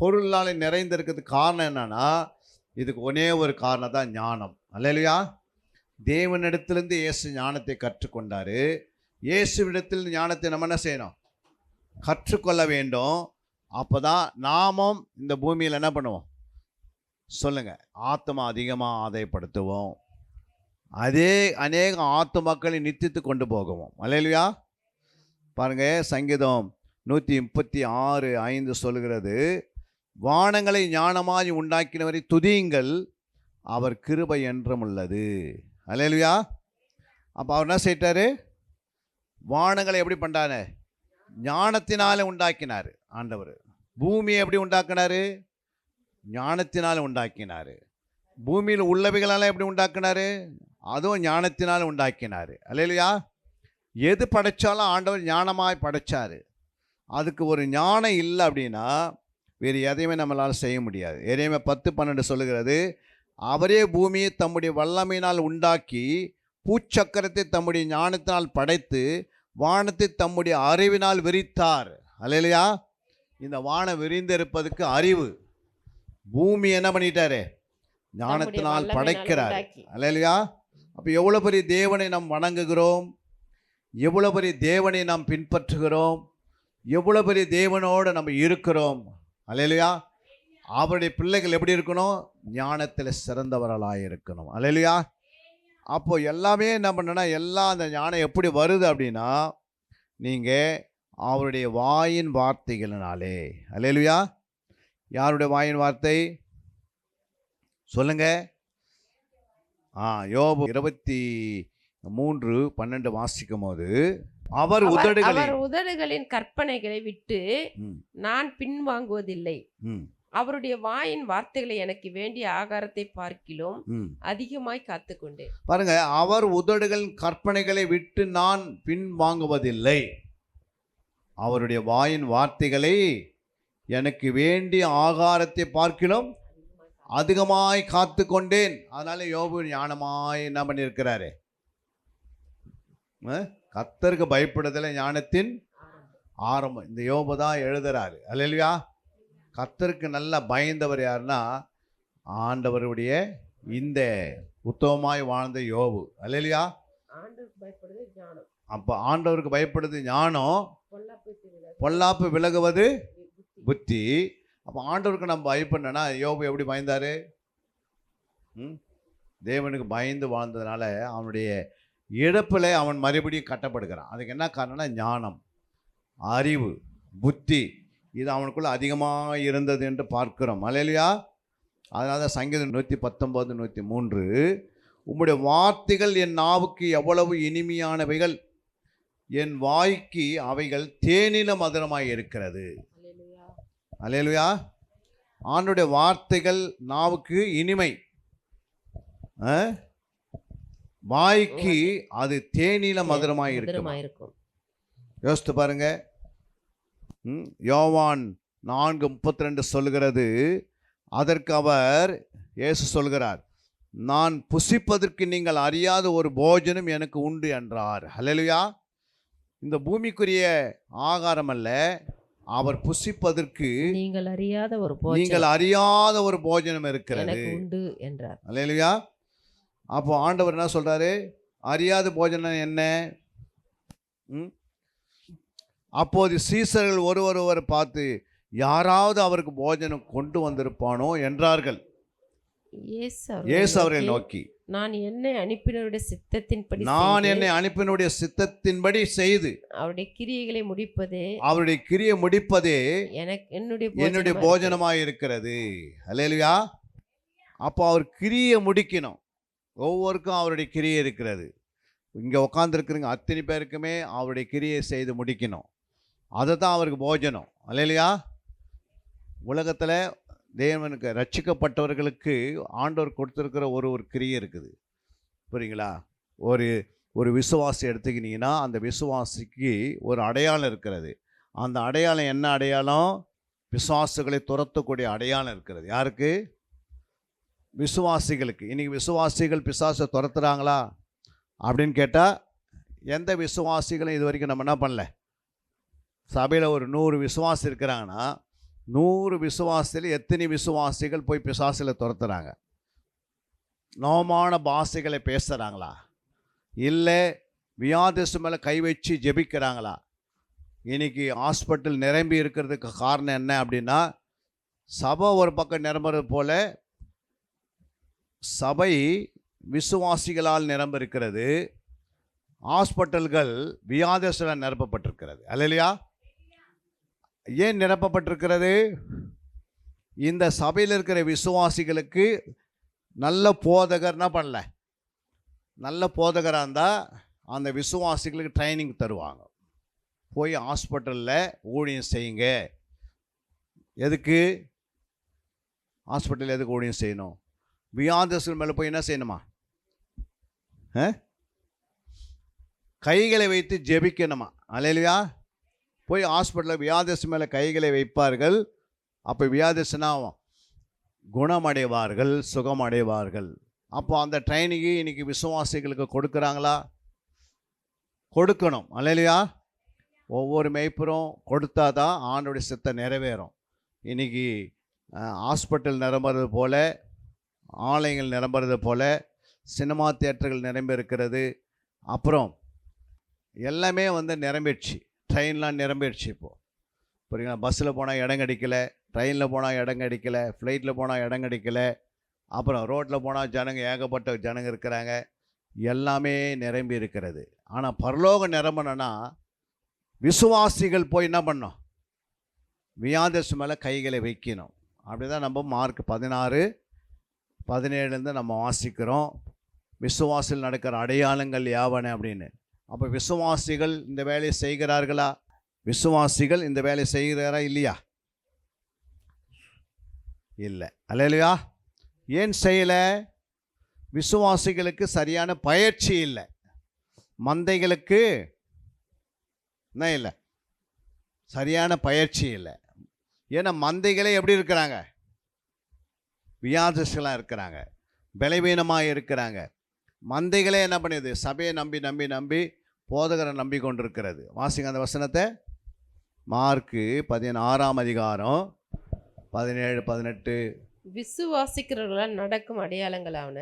பொருளால நிறைந்திருக்கிறதுக்கு காரணம் என்னன்னா, இதுக்கு ஒரே ஒரு காரணம் தான் ஞானம். அல்லேலூயா. தேவனிடத்திலிருந்து இயேசு ஞானத்தை கற்றுக்கொண்டாரு. இயேசுவிடத்தில் ஞானத்தை நம்ம என்ன செய்யணும்? கற்றுக்கொள்ள வேண்டும். அப்போதான் நாமும் இந்த பூமியில் என்ன பண்ணுவோம் சொல்லுங்க? ஆத்மா அதிகமாக ஆதாயப்படுத்துவோம். அதே அநேக ஆத்துமாக்களை நித்தித்து கொண்டு போகுவோம். அல்லேலூயா. பாருங்க, சங்கீதம் 136:5 சொல்கிறது, வானங்களை ஞானமாய் உண்டாக்கினவரை துதியுங்கள், அவர் கிருபை என்றும் உள்ளது. அல்லேலூயா. அப்போ அவர் என்ன செய்தாரு? வானங்களை எப்படி பண்ணாரு? ஞானத்தினால உண்டாக்கினார் ஆண்டவர். பூமியை எப்படி உண்டாக்கினாரு? ஞானத்தினால் உண்டாக்கினார். பூமியில் உள்ளவைகளெல்லாம் எப்படி உண்டாக்கினாரு? அதுவும் ஞானத்தினால் உண்டாக்கினார். அல்லேலூயா. எது படைச்சாலும் ஆண்டவர் ஞானமாய் படைச்சார். அதுக்கு ஒரு ஞானம் இல்லை அப்படின்னா வேறு எதையுமே நம்மளால் செய்ய முடியாது. எரேமியா 10:12 சொல்லுகிறது, அவரே பூமியை தம்முடைய வல்லமையினால் உண்டாக்கி பூச்சக்கரத்தை தம்முடைய ஞானத்தினால் படைத்து வானத்தை தம்முடைய அறிவினால் விரித்தார். அல்லேலூயா. இந்த வானம் விரிந்திருப்பதுக்கு அறிவு. பூமி என்ன பண்ணிட்டாரு? ஞானத்தினால் படைக்கிறார். அல்லேலூயா. அப்போ எவ்வளோ பெரிய தேவனை நாம் வணங்குகிறோம், எவ்வளோ பெரிய தேவனை நாம் பின்பற்றுகிறோம், எவ்வளோ பெரிய தேவனோடு நம்ம இருக்கிறோம். அல்லேலூயா. அவருடைய பிள்ளைகள் எப்படி இருக்கணும்? ஞானத்தில் சிறந்தவர்களாக இருக்கணும். அல்லேலூயா. அப்போ எல்லாமே என்ன பண்ணனா, எல்லாம் அந்த ஞானம் எப்படி வருது அப்படின்னா நீங்கள் அவருடைய வாயின் வார்த்தைகளினாலே. அல்லேலூயா. யாருடைய வாயின் வார்த்தை சொல்லுங்க? யோபு 23:12 வாசிக்கும் போது, அவர் உதடுகளின் கற்பனைகளை விட்டு நான் பின்வாங்குவதில்லை. அவருடைய வாயின் வார்த்தைகளை எனக்கு வேண்டிய ஆகாரத்தை பார்க்கிலும் அதிகமாய் காத்துக்கொண்டேன். பாருங்க, அவர் உதடுகளின் கற்பனைகளை விட்டு நான் பின்வாங்குவதில்லை. அவருடைய வாயின் வார்த்தைகளை எனக்கு வேண்டிய ஆகாரத்தை பார்க்கிலும் அதிகமாய் காத்து கொண்டேன். அதனால யோபு ஞானமாய் என்ன பண்ணியிருக்கிறாரு? கர்த்தருக்கு பயப்படுதல ஞானத்தின் ஆரம்பம். இந்த யோபு தான் எழுதுறாரு. அல்லேலூயா. கர்த்தருக்கு நல்லா பயந்தவர் யாருன்னா ஆண்டவருடைய இந்த உத்தமமாய் வாழ்ந்த யோபு. அல்லேலூயா. அப்போ ஆண்டவருக்கு பயப்படுது ஞானம், பொல்லாப்பு விலகுவது புத்தி. அப்போ ஆண்டவருக்கு நம்ம பயப்படணும்னா யோபு எப்படி பயந்தாரு? தேவனுக்கு பயந்து வாழ்ந்ததுனால அவனுடைய இழப்பில் அவன் மறுபடியும் கட்டப்படுகிறான். அதுக்கு என்ன காரணம்னா ஞானம், அறிவு, புத்தி இது அவனுக்குள்ள அதிகமாக இருந்தது என்று பார்க்கிறோம். அல்லேலூயா. அதனால தான் சங்கீதம் 119:103, உம்முடைய வார்த்தைகள் என் நாவுக்கு எவ்வளவு இனிமையானவைகள், என் வாய்க்கு அவைகள் தேனில மதுரமாய் இருக்கிறது. அல்லேலூயா. ஆண்டவருடைய வார்த்தைகள் நாவுக்கு இனிமை, வாய்க்கு அது தேனில மதுரமாய் இருக்கும். யோசித்து பாருங்க. யோவான் 4:32 சொல்லுகிறது, அதற்கு அவர் இயேசு சொல்கிறார், நான் புசிப்பதற்கு நீங்கள் அறியாத ஒரு போஜனம் எனக்கு உண்டு என்றார். அல்லேலூயா. இந்த பூமிக்குரிய ஆகாரம் அல்ல, அவர் புசிப்பதற்கு நீங்கள் அறியாத ஒரு போஜனம் இருக்கிறது உண்டு என்றார். அல்லேலூயா. அப்போ ஆண்டவர் என்ன சொல்றாரு? அறியாத போஜனம் என்ன? அப்போது சீசர்கள் ஒருவர் பார்த்து, யாராவது அவருக்கு போஜனம் கொண்டு வந்திருப்பானோ என்றார்கள். இயேசு அவரை நோக்கி, நான் என்னை அனுப்பினருடைய சித்தத்தின்படி செய்து அவருடைய கிரியைகளை முடிப்பதே என்னுடைய போஜனமாய் இருக்கிறது. அல்லேலூயா. அப்போ அவர் கிரியை முடிக்கணும். ஒவ்வொருக்கும் அவருடைய கிரியை இருக்கிறது. இங்கே உட்காந்துருக்குறங்க அத்தனை பேருக்குமே அவருடைய கிரியை செய்து முடிக்கணும். அதை தான் அவருக்கு போஜனம். அல்லேலூயா. உலகத்தில் தேவனுக்கு ரட்சிக்கப்பட்டவர்களுக்கு ஆண்டவர் கொடுத்துருக்கிற ஒரு கிரியை இருக்குது. புரியுங்களா? ஒரு விசுவாசி எடுத்துக்கினீங்கன்னா அந்த விசுவாசிக்கு ஒரு அடையாளம் இருக்கிறது. அந்த அடையாளம் என்ன அடையாளம்? விசுவாசிகளை துரத்தக்கூடிய அடையாளம் இருக்கிறது. யாருக்கு? விசுவாசிகளுக்கு. இன்றைக்கி விசுவாசிகள் பிசாசை துரத்துறாங்களா அப்படின்னு கேட்டால் எந்த விசுவாசிகளும் இது வரைக்கும் நம்ம என்ன பண்ணல. சபையில் ஒரு 100 விசுவாசி இருக்கிறாங்கன்னா 100 விசுவாசியில் எத்தனை விசுவாசிகள் போய் பிசாசில் துரத்துறாங்க? நோமான பாஷைகளை பேசுகிறாங்களா? இல்லை வியாதிசு மேலே கை வச்சு ஜெபிக்கிறாங்களா? இன்னைக்கு ஹாஸ்பிட்டல் நிரம்பி இருக்கிறதுக்கு காரணம் என்ன அப்படின்னா, சபை ஒரு பக்கம் நிரம்புறது போல சபை விசுவாசிகளால் நிரம்ப இருக்கிறது, ஹாஸ்பிட்டல்கள் வியாதிசால் நிரப்பப்பட்டிருக்கிறது. அல்லேலூயா. ஏன் நிரப்பப்பட்டிருக்கிறது? இந்த சபையில் இருக்கிற விசுவாசிகளுக்கு நல்ல போதகர் என்ன பண்ணல, நல்ல போதகராக இருந்தால் அந்த விசுவாசிகளுக்கு ட்ரைனிங் தருவாங்க. போய் ஹாஸ்பிட்டலில் ஊழியம் செய்யுங்க. எதுக்கு? ஹாஸ்பிட்டல் எதுக்கு ஊழியம் செய்யணும்? வியாதிஸ்தர்கள் மேலே போய் என்ன செய்யணுமா? கைகளை வைத்து ஜெபிக்கணுமா? அல்லேலூயா. போய் ஹாஸ்பிட்டலில் வியாதிஸ்தர் மேலே கைகளை வைப்பார்கள். அப்போ வியாதிஸ்தனா குணமடைவார்கள், சுகமடைவார்கள். அப்போ அந்த ட்ரைனிங்கு இன்னைக்கு விசுவாசிகளுக்கு கொடுக்குறாங்களா? கொடுக்கணும். அல்லேலூயா. ஒவ்வொரு மேய்ப்பரும் கொடுத்தா தான் ஆண்டோடைய சித்தம் நிறைவேறும். இன்றைக்கி ஹாஸ்பிட்டல் நிரம்புறது போல், ஆலயங்கள் நிரம்புறது போல், சினிமா தியேட்டர்கள் நிரம்பி இருக்கிறது. அப்புறம் எல்லாமே நிரம்பிடுச்சு. ட்ரெயின்லாம் நிரம்பிடுச்சு. இப்போது புரியுங்களா? பஸ்ஸில் போனால் இடம் கிடைக்கலை, ட்ரெயினில் போனால் இடம் கிடைக்கலை, ஃப்ளைட்டில் போனால் இடம் கிடைக்கலை. அப்புறம் ரோட்டில் போனால் ஜனங்க ஏகப்பட்ட ஜனங்க இருக்கிறாங்க. எல்லாமே நிரம்பி இருக்கிறது. ஆனால் பரலோகம் நிரம்பணுன்னா விசுவாசிகள் போய் என்ன பண்ணணும்? வியாதிஸ்தர் மேலே கைகளை வைக்கணும். அப்படி தான் நம்ம மார்க் 16:17 நம்ம வாசிக்கிறோம். விசுவாசிகள் நடக்கிற அடையாளங்கள் யாவன அப்படின்னு. அப்போ விசுவாசிகள் இந்த வேலையை செய்கிறார்களா? விசுவாசிகள் இந்த வேலையை செய்கிறாரா இல்லையா? இல்லை. அல்லேலூயா. ஏன் செய்யலை? விசுவாசிகளுக்கு சரியான பயிற்சி இல்லை. மந்தைகளுக்கு என்ன இல்லை? சரியான பயிற்சி இல்லை. ஏன்னா மந்தைகளே எப்படி இருக்கிறாங்க? வியாதிஸ்தர்களாக இருக்கிறாங்க, பலவீனமாக இருக்கிறாங்க. மந்தைகளே என்ன பண்ணுது? சபையை நம்பி நம்பி நம்பி போதகரை நம்பி கொண்டிருக்கிறது. வாசிங்க அந்த வசனத்தை. மார்க்கு 16:17-18. விசுவாசிக்கிறவர்களால் நடக்கும் அடையாளங்களான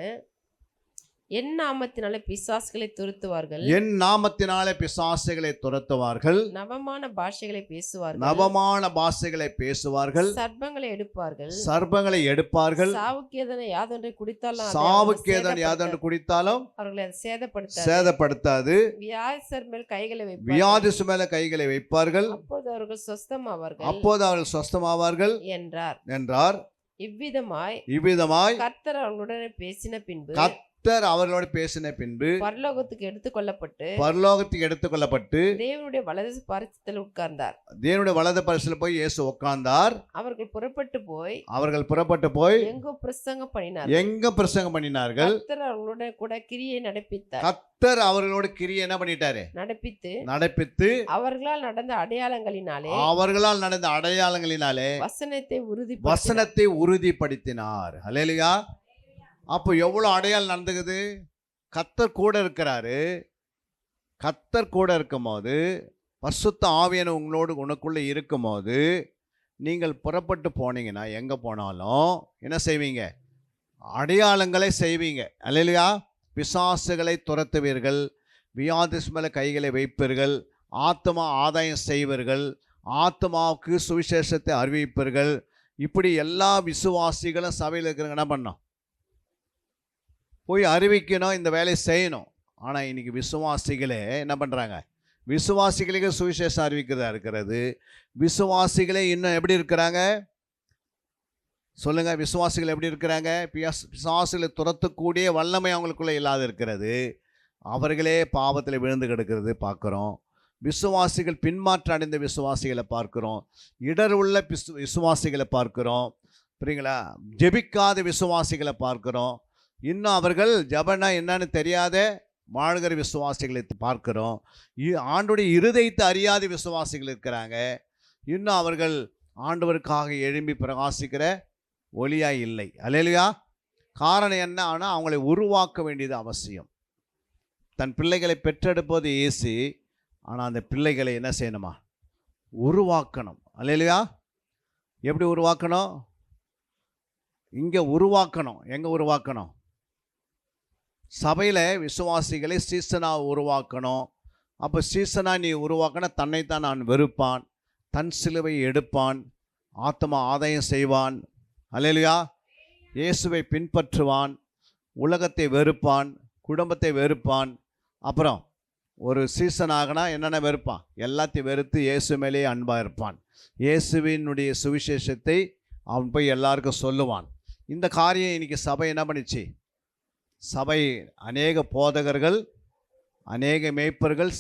என் நாமத்தினாலே பிசாசுகளை துரத்துவார்கள், என் நாமத்தினாலே பிசாசுகளை துரத்துவார்கள், நவமான பாஷைகளை பேசுவார்கள், நவமான பாஷைகளை பேசுவார்கள், சர்ப்பங்களை எடுப்பார்கள், சர்ப்பங்களை எடுப்பார்கள், சாவுக்கேதனை யாதொன்றை குடித்தாலும் சாவுக்கேதன் யாதொன்று குடித்தாலும் அவர்களை அது சேதப்படுத்தாது. வியாதிஸ்தர் மேல் கைகளை வைப்பார்கள், வியாதிஸ்தர் மேல கைகளை வைப்பார்கள், அப்போது அவர்கள் சொஸ்தமாவார்கள் என்றார். இவ்விதமாய் கர்த்தர் அவர்களுடன் பேசின பின்பு அவர்களோடு பேசின பின்பு பரலோகத்துக்கு எடுத்துக்கொள்ளப்பட்டு தேவனுடைய வலது பாரிசத்தில் உட்கார்ந்தார். தேவனுடைய வலது பாரிசத்தில் போய் இயேசு உட்கார்ந்தார். அவர்கள் புறப்பட்டு போய் எங்க பிரசங்கம் பண்ணினார்கள். கர்த்தர் அவர்களோட கூட கிரியை நடப்பித்தார். கர்த்தர் அவர்களோட கிரியை என்ன பண்ணிட்டாரு? நடப்பித்து அவர்களால் நடந்த அடையாளங்களினாலே வசனத்தை உறுதிப்படுத்தினார். அல்லேலூயா. அப்போ எவ்வளோ அடையாளம் நடந்துக்குது? கர்த்தர் கூட இருக்கிறாரு. கர்த்தர் கூட இருக்கும்போது, பரிசுத்த ஆவியானவர் உனக்குள்ளே இருக்கும்போது, நீங்கள் புறப்பட்டு போனீங்கன்னா எங்கே போனாலும் என்ன செய்வீங்க? அடையாளங்களை செய்வீங்க. அல்லேலூயா. பிசாசுகளை துரத்துவீர்கள், வியாதிஸ்தர் மேலே கைகளை வைப்பீர்கள், ஆத்மா ஆதாயம் செய்வீர்கள், ஆத்மாவுக்கு சுவிசேஷத்தை அறிவிப்பீர்கள். இப்படி எல்லா விசுவாசிகளும் சபையில் இருக்கிறவங்க என்ன பண்ணோம்? போய் அறிவிக்கணும், இந்த வேலையை செய்யணும். ஆனால் இன்றைக்கி விசுவாசிகளே என்ன பண்ணுறாங்க? விசுவாசிகளுக்கு சுவிசேஷம் அறிவிக்கிறதா இருக்கிறது. விசுவாசிகளே இன்னும் எப்படி இருக்கிறாங்க சொல்லுங்கள்? விசுவாசிகள் எப்படி இருக்கிறாங்க? பிசாசுகளை துரத்தக்கூடிய வல்லமை அவங்களுக்குள்ளே இல்லாத இருக்கிறது. அவர்களே பாவத்தில் விழுந்து கிடக்கிறது பார்க்குறோம். விசுவாசிகள் பின்மாற்றம் அடைந்த விசுவாசிகளை பார்க்குறோம். இடர் உள்ள விசுவாசிகளை பார்க்குறோம். புரியுங்களா? ஜெபிக்காத விசுவாசிகளை பார்க்குறோம். இன்னும் அவர்கள் ஜபனா என்னன்னு தெரியாத வாழ்கிற விசுவாசிகளை பார்க்கிறோம். ஆண்டோடைய இருதயத்தை அறியாத விசுவாசிகள் இருக்கிறாங்க. இன்னும் அவர்கள் ஆண்டவருக்காக எழும்பி பிரகாசிக்கிற ஒளியாய் இல்லை. அல்லேலூயா. காரணம் என்ன? ஆனால் அவங்களை உருவாக்க வேண்டியது அவசியம். தன் பிள்ளைகளை பெற்றெடுப்பது இயேசு. ஆனால் அந்த பிள்ளைகளை என்ன செய்யணுமா? உருவாக்கணும். அல்லேலூயா. எப்படி உருவாக்கணும்? இங்கே உருவாக்கணும். எங்கே உருவாக்கணும்? சபையில் விசுவாசிகளை சீசனாக உருவாக்கணும். அப்போ சீசனாக நீ உருவாக்கினா தன்னைத்தான் நான் வெறுப்பான், தன் சிலுவை எடுப்பான், ஆத்மா ஆதாயம் செய்வான். அல்லேலூயா. இயேசுவை பின்பற்றுவான், உலகத்தை வெறுப்பான், குடும்பத்தை வெறுப்பான். அப்புறம் ஒரு சீசனாகனா என்னென்ன வெறுப்பான்? எல்லாத்தையும் வெறுத்து இயேசு மேலேயே அன்பாக இருப்பான். இயேசுவினுடைய சுவிசேஷத்தை அவன் போய் எல்லாருக்கும் சொல்லுவான். இந்த காரியம் இன்றைக்கி சபை என்ன பண்ணிச்சு? சபை அநேக போதகர்கள், அநேக மேய்ப்பர்கள்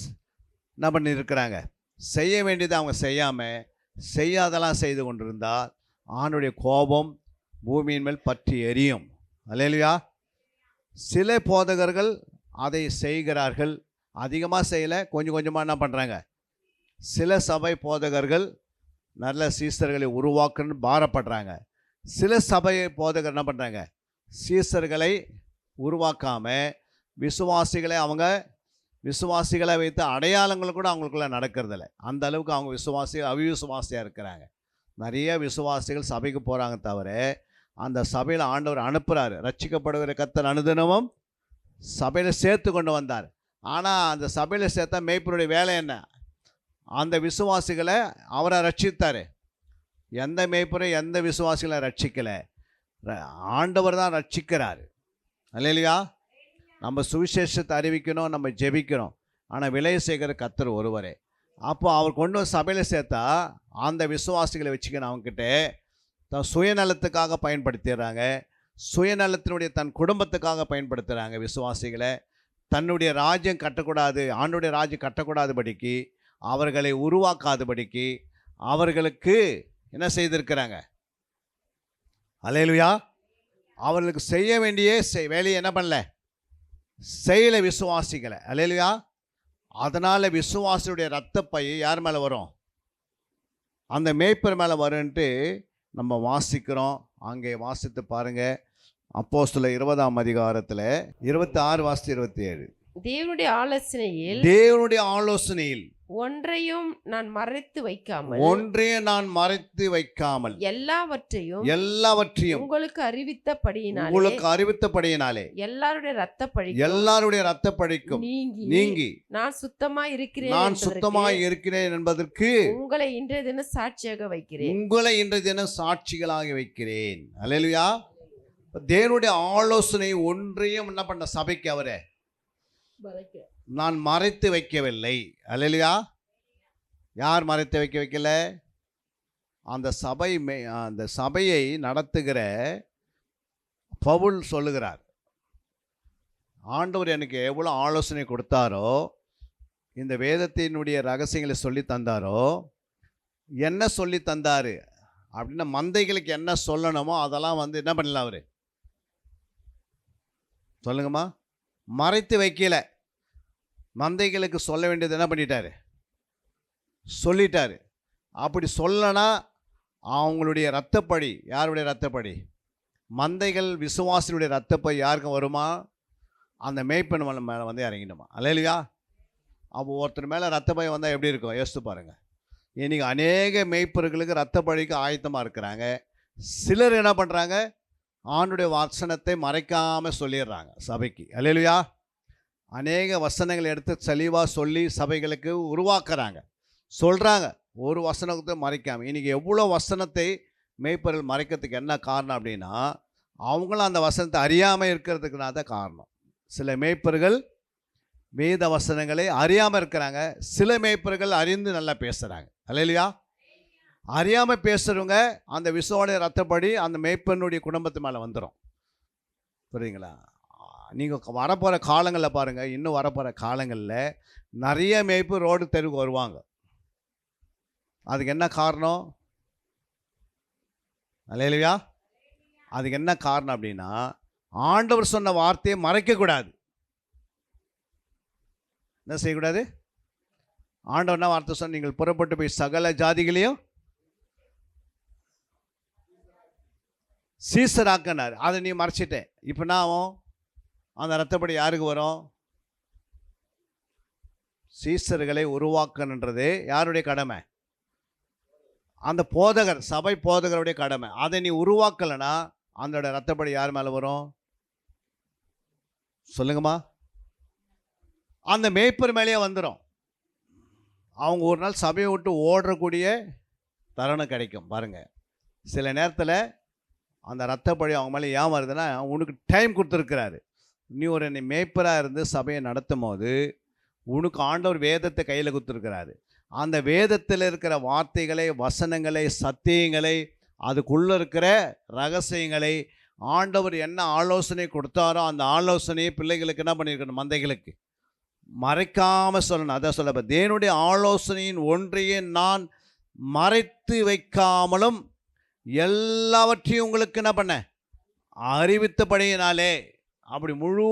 என்ன பண்ணியிருக்கிறாங்க? செய்ய வேண்டியதை அவங்க செய்யாமல் செய்யாதெல்லாம் செய்து கொண்டிருந்தால் ஆண்டுடைய கோபம் பூமியின் மேல் பற்றி எரியும். அல்லேலூயா. சில போதகர்கள் அதை செய்கிறார்கள், அதிகமாக செய்யலை, கொஞ்சம் கொஞ்சமாக என்ன பண்ணுறாங்க. சில சபை போதகர்கள் நல்ல சீசர்களை உருவாக்கணும்னு பாரப்படுறாங்க. சில சபை போதகர் என்ன பண்ணுறாங்க, சீசர்களை உருவாக்காமல் விசுவாசிகளை வைத்து அடையாளங்கள் கூட அவங்களுக்குள்ள நடக்கிறதில்ல. அந்த அளவுக்கு அவங்க அவிசுவாசியாக இருக்கிறாங்க. நிறைய விசுவாசிகள் சபைக்கு போகிறாங்க, தவிர அந்த சபையில் ஆண்டவர் அனுப்புகிறாரு. ரட்சிக்கப்படுகிற கர்த்தர் அனுதினமும் சபையில் சேர்த்து கொண்டு வந்தார். ஆனால் அந்த சபையில் சேர்த்தா மேய்ப்பனுடைய வேலை என்ன? அந்த விசுவாசிகளை அவரை ரட்சித்தார். எந்த மேய்ப்பரை எந்த விசுவாசிகளை ரட்சிக்கலை, ஆண்டவர் தான் ரட்சிக்கிறார். அல்லேலூயா. நம்ம சுவிசேஷத்தை அறிவிக்கணும், நம்ம ஜெபிக்கணும், ஆனால் விலையை சேர்க்கிற கர்த்தர் ஒருவரே. அப்போ அவர் கொண்டு வந்து சபையில் சேர்த்தா அந்த விசுவாசிகளை வச்சுக்கணும். அவங்ககிட்ட தன் சுயநலத்துக்காக பயன்படுத்திடுறாங்க, சுயநலத்தினுடைய தன் குடும்பத்துக்காக பயன்படுத்துகிறாங்க. விசுவாசிகளை தன்னுடைய ராஜ்யம் கட்டக்கூடாது, ஆண்டுடைய ராஜ்யம் கட்டக்கூடாதுபடிக்கு, அவர்களை உருவாக்காதபடிக்கு அவர்களுக்கு என்ன செய்திருக்கிறாங்க. அல்லேலூயா. அவர்களுக்கு செய்ய வேண்டிய வேலையை என்ன பண்ணல, செய்யலை விசுவாசிகளை. அல்லேலூயா. அதனால் விசுவாசியுடைய இரத்தப்பை யார் மேலே வரும்? அந்த மேய்ப்பர் மேலே வரும்ன்ட்டு நம்ம வாசிக்கிறோம். அங்கே வாசித்து பாருங்கள். அப்போஸ்தலர் 20ஆம் அதிகாரத்தில் 26 வாசித்து 27. தேவனுடைய ஆலோசனையில் ஒன்றையும் நான் மறைத்து வைக்காமல் எல்லாவற்றையும் உங்களுக்கு அறிவித்தபடியினாலே எல்லாருடைய இரத்தப்பழிக்கும் நீங்கி நான் சுத்தமாய் இருக்கிறேன் என்பதற்கு உங்களை இன்றைய தினம் சாட்சிகளாக வைக்கிறேன். அல்லேலூயா. தேவனுடைய ஆலோசனை ஒன்றையும் என்ன பண்ண சபைக்கு அவரே நான் மறைத்து வைக்கவில்லை. அல்லேலூயா. யார் மறைத்து வைக்கல? அந்த சபையை நடத்துகிற பவுல் சொல்லுகிறார், ஆண்டவர் எனக்கு எவ்வளோ ஆலோசனை கொடுத்தாரோ, இந்த வேதத்தினுடைய ரகசியங்களை சொல்லி தந்தாரோ, என்ன சொல்லி தந்தார் அப்படின்னா மந்தைகளுக்கு என்ன சொல்லணுமோ அதெல்லாம் என்ன பண்ணல அவர். சொல்லுங்கம்மா. மறைத்து வைக்கல. மந்தைகளுக்கு சொல்ல வேண்டியது என்ன பண்ணிட்டாரு, சொல்லிட்டாரு. அப்படி சொல்லனா அவங்களுடைய இரத்தப்படி, யாருடைய இரத்தப்படி? மந்தைகள் விசுவாசியுடைய இரத்தப்படி யாருக்கும் வருமா? அந்த மேய்ப்பன் மேலே இறங்கிடுமா. அல்லேலூயா. அப்போ ஒருத்தர் மேலே இரத்தப்பை வந்தால் எப்படி இருக்கும் யோசித்து பாருங்கள். இன்றைக்கி அநேக மேய்ப்பர்களுக்கு இரத்தப்பழிக்கு ஆயத்தமாக இருக்கிறாங்க. சிலர் என்ன பண்ணுறாங்க, ஆண்டுடைய வசனத்தை மறைக்காமல் சொல்லிடுறாங்க சபைக்கு. அல்லேலூயா. அநேக வசனங்களை எடுத்து தெளிவாக சொல்லி சபைகளுக்கு உருவாக்குறாங்க, சொல்கிறாங்க. ஒரு வசனத்தை மறைக்காமல். இன்றைக்கி எவ்வளோ வசனத்தை மேய்ப்பர்கள் மறைக்கிறதுக்கு என்ன காரணம் அப்படின்னா, அவங்களும் அந்த வசனத்தை அறியாமல் இருக்கிறதுக்குனா தான் காரணம். சில மேய்ப்பர்கள் வேத வசனங்களை அறியாமல் இருக்கிறாங்க, சில மேய்ப்பர்கள் அறிந்து நல்லா பேசுகிறாங்க. அல்லேலூயா. அறியாமல் பேசுகிறவங்க அந்த விசுவாடைய ரத்தப்படி அந்த மேய்ப்பனுடைய குடும்பத்து மேலே வந்துடும். புரியுங்களா? நீங்கள் வரப்போகிற காலங்களில் பாருங்கள், இன்னும் வரப்போகிற காலங்களில் நிறைய மேய்ப்பு ரோடு தெருவுக்கு வருவாங்க. அதுக்கு என்ன காரணம்? அல்லேலூயா. அதுக்கு என்ன காரணம் அப்படின்னா, ஆண்டவர் சொன்ன வார்த்தையை மறைக்கக்கூடாது. என்ன செய்யக்கூடாது? ஆண்டவர் என்ன வார்த்தை சொன்ன, நீங்கள் புறப்பட்டு போய் சகல ஜாதிகளையும் சீசராக்கினார். அதை நீ மறைச்சிட்டேன். இப்போ நான் அந்த இரத்தப்படி யாருக்கு வரும்? சீசர்களை உருவாக்கணுன்றதே யாருடைய கடமை? அந்த போதகர், சபை போதகருடைய கடமை. அதை நீ உருவாக்கலைன்னா அந்த இரத்தப்படி யார் மேலே வரும்? சொல்லுங்கம்மா. அந்த மேய்ப்பர் மேலேயே வந்துடும். அவங்க ஒரு நாள் சபையை விட்டு ஓடுறக்கூடிய தருணம் கிடைக்கும் பாருங்கள். சில நேரத்தில் அந்த இரத்தப்பழி அவங்க மேலே ஏன் வருதுன்னா, உனக்கு டைம் கொடுத்துருக்கிறாரு. நீ ஒரு மேய்ப்பராக இருந்து சபையை நடத்தும் போது உனக்கு ஆண்டவர் வேதத்தை கையில் கொடுத்துருக்கிறாரு. அந்த வேதத்தில் இருக்கிற வார்த்தைகளை, வசனங்களை, சத்தியங்களை, அதுக்குள்ளே இருக்கிற ரகசியங்களை ஆண்டவர் என்ன ஆலோசனை கொடுத்தாரோ அந்த ஆலோசனையை பிள்ளைகளுக்கு என்ன பண்ணியிருக்கணும், மந்தைகளுக்கு மறைக்காமல் சொல்லணும். அதான் சொல்ல, தேவனுடைய ஆலோசனையின் ஒன்றையே நான் மறைத்து வைக்காமலும் எல்லாவற்றையும் உங்களுக்கு என்ன பண்ண அறிவித்தபடியினாலே. அப்படி முழு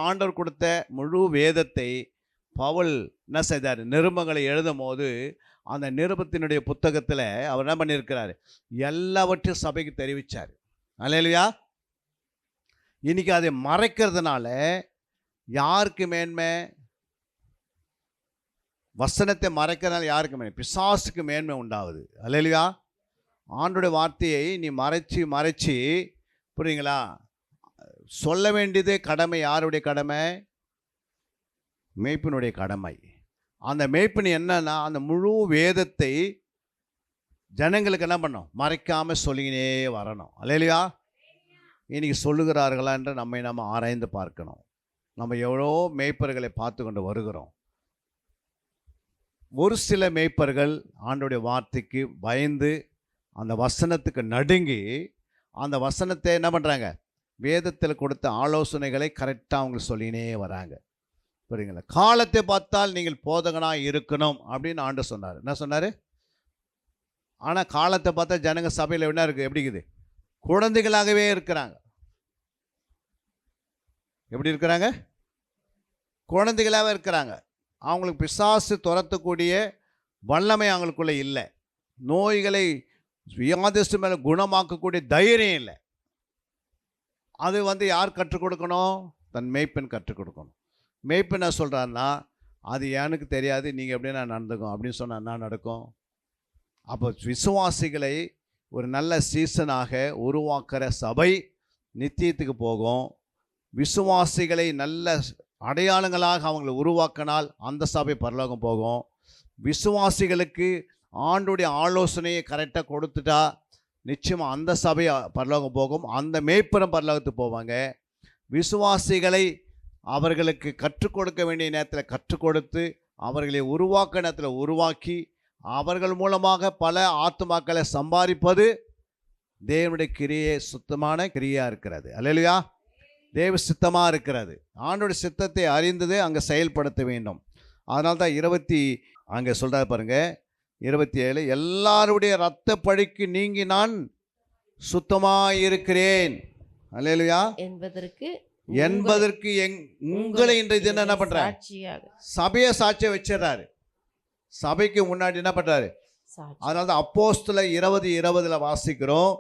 ஆண்டவர் கொடுத்த முழு வேதத்தை பவுல் என்ன செய்தார்? நிருபங்களை எழுதும் போது அந்த நிருபத்தினுடைய புத்தகத்தில் அவர் என்ன பண்ணியிருக்கிறார்? எல்லாவற்றையும் சபைக்கு தெரிவித்தார். அல்லேலூயா. இன்னைக்கு அதை மறைக்கிறதுனால யாருக்கு மேன்மை? வசனத்தை மறைக்கிறதுனால யாருக்கு மேன்மை? பிசாசுக்கு மேன்மை உண்டாகுது. அல்லேலூயா. ஆண்டோடைய வார்த்தையை நீ மறைச்சி புரியுங்களா? சொல்ல வேண்டியது கடமை. யாருடைய கடமை? மேய்ப்பினுடைய கடமை. அந்த மேய்ப்பின் என்னன்னா, அந்த முழு வேதத்தை ஜனங்களுக்கு என்ன பண்ணணும்? மறைக்காமல் சொல்லினே வரணும். அல்லேலூயா. இன்னைக்கு சொல்லுகிறார்களா என்று நம்ம ஆராய்ந்து பார்க்கணும். நம்ம எவ்வளோ மேய்ப்பர்களை பார்த்து கொண்டு வருகிறோம். ஒரு சில மேய்ப்பர்கள் ஆண்டோடைய வார்த்தைக்கு பயந்து அந்த வசனத்துக்கு நடுங்கி அந்த வசனத்தை என்ன பண்ணுறாங்க? வேதத்தில் கொடுத்த ஆலோசனைகளை கரெக்டாக அவங்களுக்கு சொல்லினே வராங்க. புரியுங்களா? காலத்தை பார்த்தால் நீங்கள் போதகனாக இருக்கணும் அப்படின்னு ஆண்டவர் சொன்னார். என்ன சொன்னார்? ஆனால் காலத்தை பார்த்தா ஜனங்க சபையில் என்ன இருக்குது? எப்படி இருக்குது? குழந்தைகளாகவே இருக்கிறாங்க. எப்படி இருக்கிறாங்க? குழந்தைகளாகவே இருக்கிறாங்க. அவங்களுக்கு பிசாசு துரத்தக்கூடிய வல்லமை அவங்களுக்குள்ளே இல்லை. நோய்களை வியாதிஸ்து மேலே குணமாக்கக்கூடிய தைரியம் இல்லை. அது யார் கற்றுக் கொடுக்கணும்? தன் மேய்ப்பன் கற்றுக் கொடுக்கணும். மேய்ப்பன் என்ன சொல்கிறாருன்னா, அது எனக்கு தெரியாது, நீங்கள் எப்படி நான் நடந்துக்கும் அப்படின்னு சொன்னால் என்ன நடக்கும்? அப்போ விசுவாசிகளை ஒரு நல்ல சீசனாக உருவாக்குற சபை நித்தியத்துக்கு போகும். விசுவாசிகளை நல்ல அடையாளங்களாக அவங்களை உருவாக்கினால் அந்த சபை பரலோகம் போகும். விசுவாசிகளுக்கு ஆண்டுடைய ஆலோசனையை கரெக்டாக கொடுத்துட்டா நிச்சயமாக அந்த சபை பரலோகம் போகும். அந்த மேய்ப்பரும் பரலோகத்துக்கு போவாங்க. விசுவாசிகளை அவர்களுக்கு கற்றுக் கொடுக்க வேண்டிய நேரத்தில் கற்றுக் கொடுத்து அவர்களை உருவாக்க நேரத்தில் உருவாக்கி அவர்கள் மூலமாக பல ஆத்துமாக்களை சம்பாதிப்பது தேவனுடைய கிரியை, சுத்தமான கிரியாக இருக்கிறது. அல்லேலூயா. தேவ சித்தமாக இருக்கிறது. ஆண்டோடைய சித்தத்தை அறிந்தது அங்கே செயல்படுத்த வேண்டும். அதனால தான் அங்கே சொல்கிறார் பாருங்க, 27, எல்லாருடைய இரத்த பழிக்கு நீங்கி நான் சுத்தமாக இருக்கிறேன். அல்லேலூயா. என்பதற்கு உங்களை இன்றைய தினம் என்ன பண்றாரு? சபையை சாட்சியை வச்சிடறாரு. சபைக்கு முன்னாடி என்ன பண்றாரு? அதனால தான் அப்போஸ்தலர் 20:20 வாசிக்கிறோம்,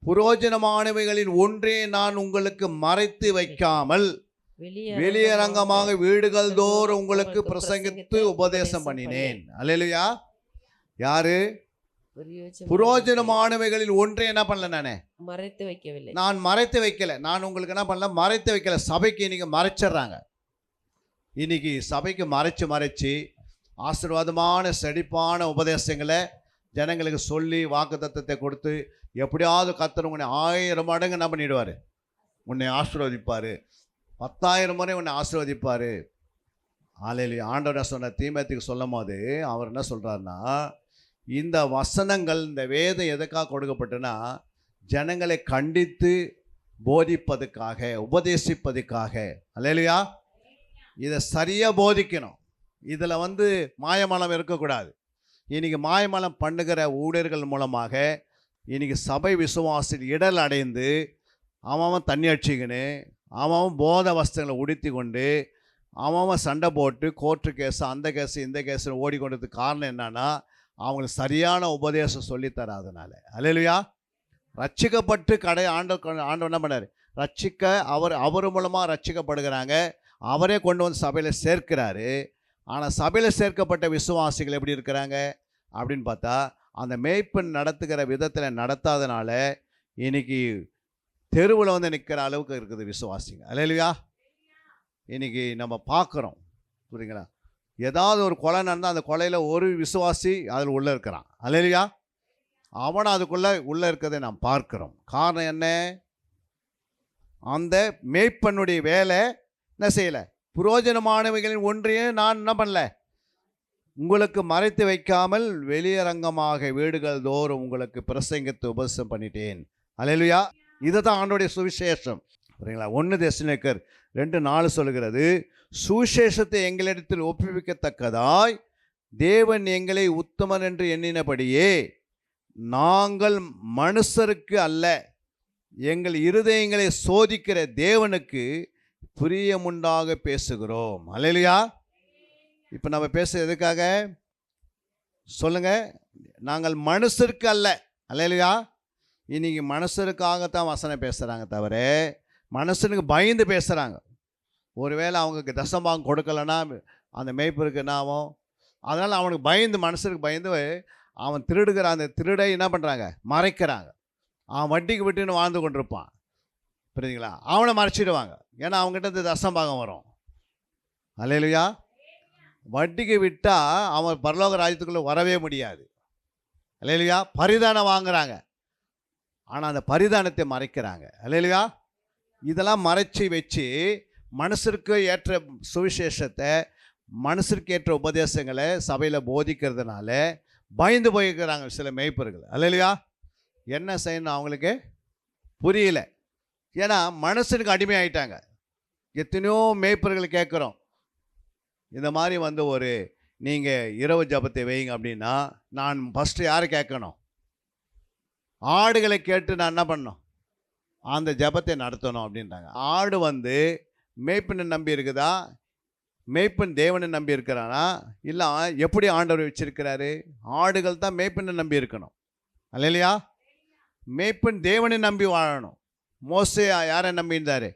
புரோஜனமானவைகளில் ஒன்றே நான் உங்களுக்கு மறைத்து வைக்காமல் வெளியரங்கமாக வீடுகள் தோறும் உங்களுக்கு பிரசங்கித்து உபதேசம் பண்ணினேன். அல்லேலூயா. யாரு? புரோஜனமானவைகளில் ஒன்றே என்ன பண்ணல? நானே மறைத்து வைக்கவில்லை. நான் மறைத்து வைக்கல. நான் உங்களுக்கு என்ன பண்ணல? மறைத்து வைக்கல. சபைக்கு இன்னைக்கு மறைச்சிடுறாங்க. இன்னைக்கு சபைக்கு மறைச்சு ஆசீர்வாதமான செழிப்பான உபதேசங்களை ஜனங்களுக்கு சொல்லி வாக்குத்தத்தத்தை கொடுத்து எப்படியாவது கர்த்தர் உன்னை 1000 மடங்கு என்ன பண்ணிடுவார்? உன்னை ஆசீர்வதிப்பார். 10,000 முறை உன்னை ஆசீர்வதிப்பார். ஆலையில ஆண்டவர் சொன்ன தீமேத்துக்கு சொல்லும் போது அவர் என்ன சொல்கிறாருன்னா, இந்த வசனங்கள், இந்த வேதம் எதுக்காக கொடுக்கப்பட்டனா ஜனங்களை கண்டித்து போதிப்பதுக்காக, உபதேசிப்பதுக்காக. அல்லேலூயா. இதை சரியாக போதிக்கணும். இதில் மாயமலம் இருக்கக்கூடாது. இன்றைக்கி மாயமலம் பண்ணுகிற ஊழியர்கள் மூலமாக இன்றைக்கி சபை விசுவாசில் இடல் அடைந்து அவன் தண்ணி அடிச்சிக்கின்னு அவன் போத வஸ்திரங்களை உடுத்தி கொண்டு அவன் சண்டை போட்டு கோர்ட்டு கேஸு அந்த கேஸு இந்த கேஸு ஓடிக்கொண்டதுக்கு காரணம் என்னன்னா அவங்களுக்கு சரியான உபதேசம் சொல்லித்தராதனால. அல்லேலூயா. ரட்சிக்கப்பட்டு ஆண்டவர் என்ன பண்ணார்? அவர் மூலமாக ரட்சிக்கப்படுகிறாங்க. அவரே கொண்டு வந்து சபையில் சேர்க்கிறாரு. ஆனால் சபையில் சேர்க்கப்பட்ட விசுவாசிகள் எப்படி இருக்கிறாங்க அப்படின்னு பார்த்தா அந்த மேய்ப்பன் நடத்துகிற விதத்தில் நடத்தாதனால இன்னைக்கு தெருவில் நிற்கிற அளவுக்கு இருக்குது விசுவாசிங்க. அல்லேலூயா. இன்னைக்கு நம்ம பார்க்குறோம், புரியுங்களா? ஏதாவது ஒரு கொலை நடந்தால் அந்த கொலையில் ஒரு விசுவாசி அதில் உள்ளே இருக்கிறான். அல்லேலூயா. அவனை உள்ளே இருக்கிறதை நாம் பார்க்கிறோம். காரணம் என்ன? அந்த மேய்ப்பனுடைய வேலை என்ன செய்யலை? புரோஜனமானவைகளின் ஒன்றையும் நான் என்ன பண்ணல? உங்களுக்கு மறைத்து வைக்காமல் வெளியரங்கமாக வீடுகள் தோறும் உங்களுக்கு பிரசங்கித்து உபதேசம் பண்ணிட்டேன். அல்லேலூயா. இதை தான் ஆண்டோடைய சுவிசேஷம். சரிங்களா? 1 தெசலோனிக்கர் 2:4 சொல்கிறது, சுவிசேஷத்தை எங்களிடத்தில் ஒப்புவிக்கத்தக்கதாய் தேவன் எங்களை உத்தமன் என்று எண்ணினபடியே நாங்கள் மனுஷருக்கு அல்ல, எங்கள் இருதயங்களை சோதிக்கிற தேவனுக்கு பிரியமுண்டாக பேசுகிறோம். அல்லேலூயா. இப்போ நம்ம பேசுறது எதுக்காக சொல்லுங்க? நாங்கள் மனுஷருக்கு அல்ல. அல்லேலூயா. இன்னைக்கு மனுஷருக்காகத்தான் வசனம் பேசுகிறாங்க தவிர மனுஷனுக்கு பயந்து பேசுகிறாங்க. ஒருவேளை அவங்களுக்கு தசம்பாகம் கொடுக்கலன்னா அந்த மேய்ப்பருக்கு என்ன ஆகும்? அதனால் அவனுக்கு பயந்து, மனுஷருக்கு பயந்து அவன் திருடுகிற அந்த திருடை என்ன பண்ணுறாங்க? மறைக்கிறாங்க. அவன் வட்டிக்கு விட்டுன்னு வாழ்ந்து கொண்டிருப்பான். புரியுதுங்களா? அவனை மறைச்சிடுவாங்க. ஏன்னா அவங்ககிட்ட இந்த தசம்பாகம் வரும். அல்லேலூயா. வட்டிக்கு விட்டால் அவன் பரலோக ராஜ்யத்துக்குள்ளே வரவே முடியாது. அல்லேலூயா. பரிதானம் வாங்குறாங்க, ஆனால் அந்த பரிதானத்தை மறைக்கிறாங்க. அல்லேலூயா. இதெல்லாம் மறைச்சி வச்சு மனுஷருக்கு ஏற்ற சுவிசேஷத்தை, மனுஷருக்கு ஏற்ற உபதேசங்களை சபையில் போதிக்கிறதுனால பயந்து போயிருக்கிறாங்க சில மேய்ப்பர்கள். அல்லேலூயா. என்ன செய்யணும் அவங்களுக்கு புரியல. ஏன்னா மனுஷனுக்கு அடிமை ஆயிட்டாங்க. எத்தனையோ மேய்ப்பர்கள் கேட்குறோம், இந்த மாதிரி ஒரு நீங்கள் இரவு ஜபத்தை வைங்க அப்படின்னா நான் ஃபஸ்ட்டு யாரை கேட்கணும்? ஆடுகளை கேட்டு நான் என்ன பண்ணணும்? அந்த ஜபத்தை நடத்தணும் அப்படின்றாங்க. ஆடு மேய்ப்பனை நம்பி இருக்குதா? மேய்ப்பன் தேவனை நம்பி இருக்கிறானா? இல்லை எப்படி ஆண்டவர் வச்சிருக்கிறாரு? ஆடுகள் தான் மேய்ப்பனை நம்பி இருக்கணும். அல்லேலூயா. மேய்ப்பன் தேவனை நம்பி வாழணும். மோசே யாரை நம்பி இருந்தார்?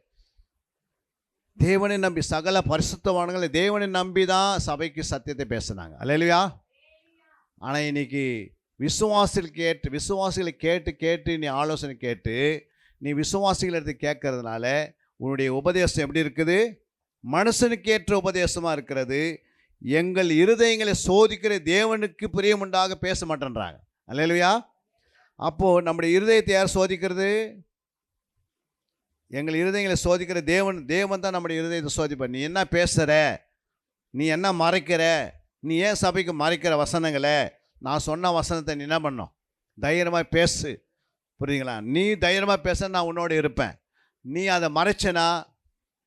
தேவனை நம்பி. சகல பரிசுத்தவான்களை தேவனை நம்பி தான் சபைக்கு சத்தியத்தை பேசினாங்க. அல்லேலூயா. ஆனால் இன்னைக்கு விசுவாசிகளை கேட்டு நீ ஆலோசனை கேட்டு நீ விசுவாசிகள் எடுத்து கேட்கறதுனால உன்னுடைய உபதேசம் எப்படி இருக்குது? மனுஷனுக்கு ஏற்ற உபதேசமாக இருக்கிறது. எங்கள் இருதயங்களை சோதிக்கிற தேவனுக்கு பிரியமுண்டாக பேச மாட்டேன்றாங்க. அல்லேலூயா. அப்போது நம்முடைய இருதயத்தை யார் சோதிக்கிறது? எங்கள் இருதயங்களை சோதிக்கிற தேவன் தான் நம்முடைய இருதயத்தை சோதிப்பார். நீ என்ன பேசுகிற? நீ என்ன மறைக்கிற? நீ ஏன் சபைக்கு மறைக்கிற வசனங்களை? நான் சொன்ன வசனத்தை நீ என்ன பண்ணணும்? தைரியமாக பேசு. புரியுதுங்களா? நீ தைரியமாக பேச நான் உன்னோடு இருப்பேன். நீ அதை மறைச்சனா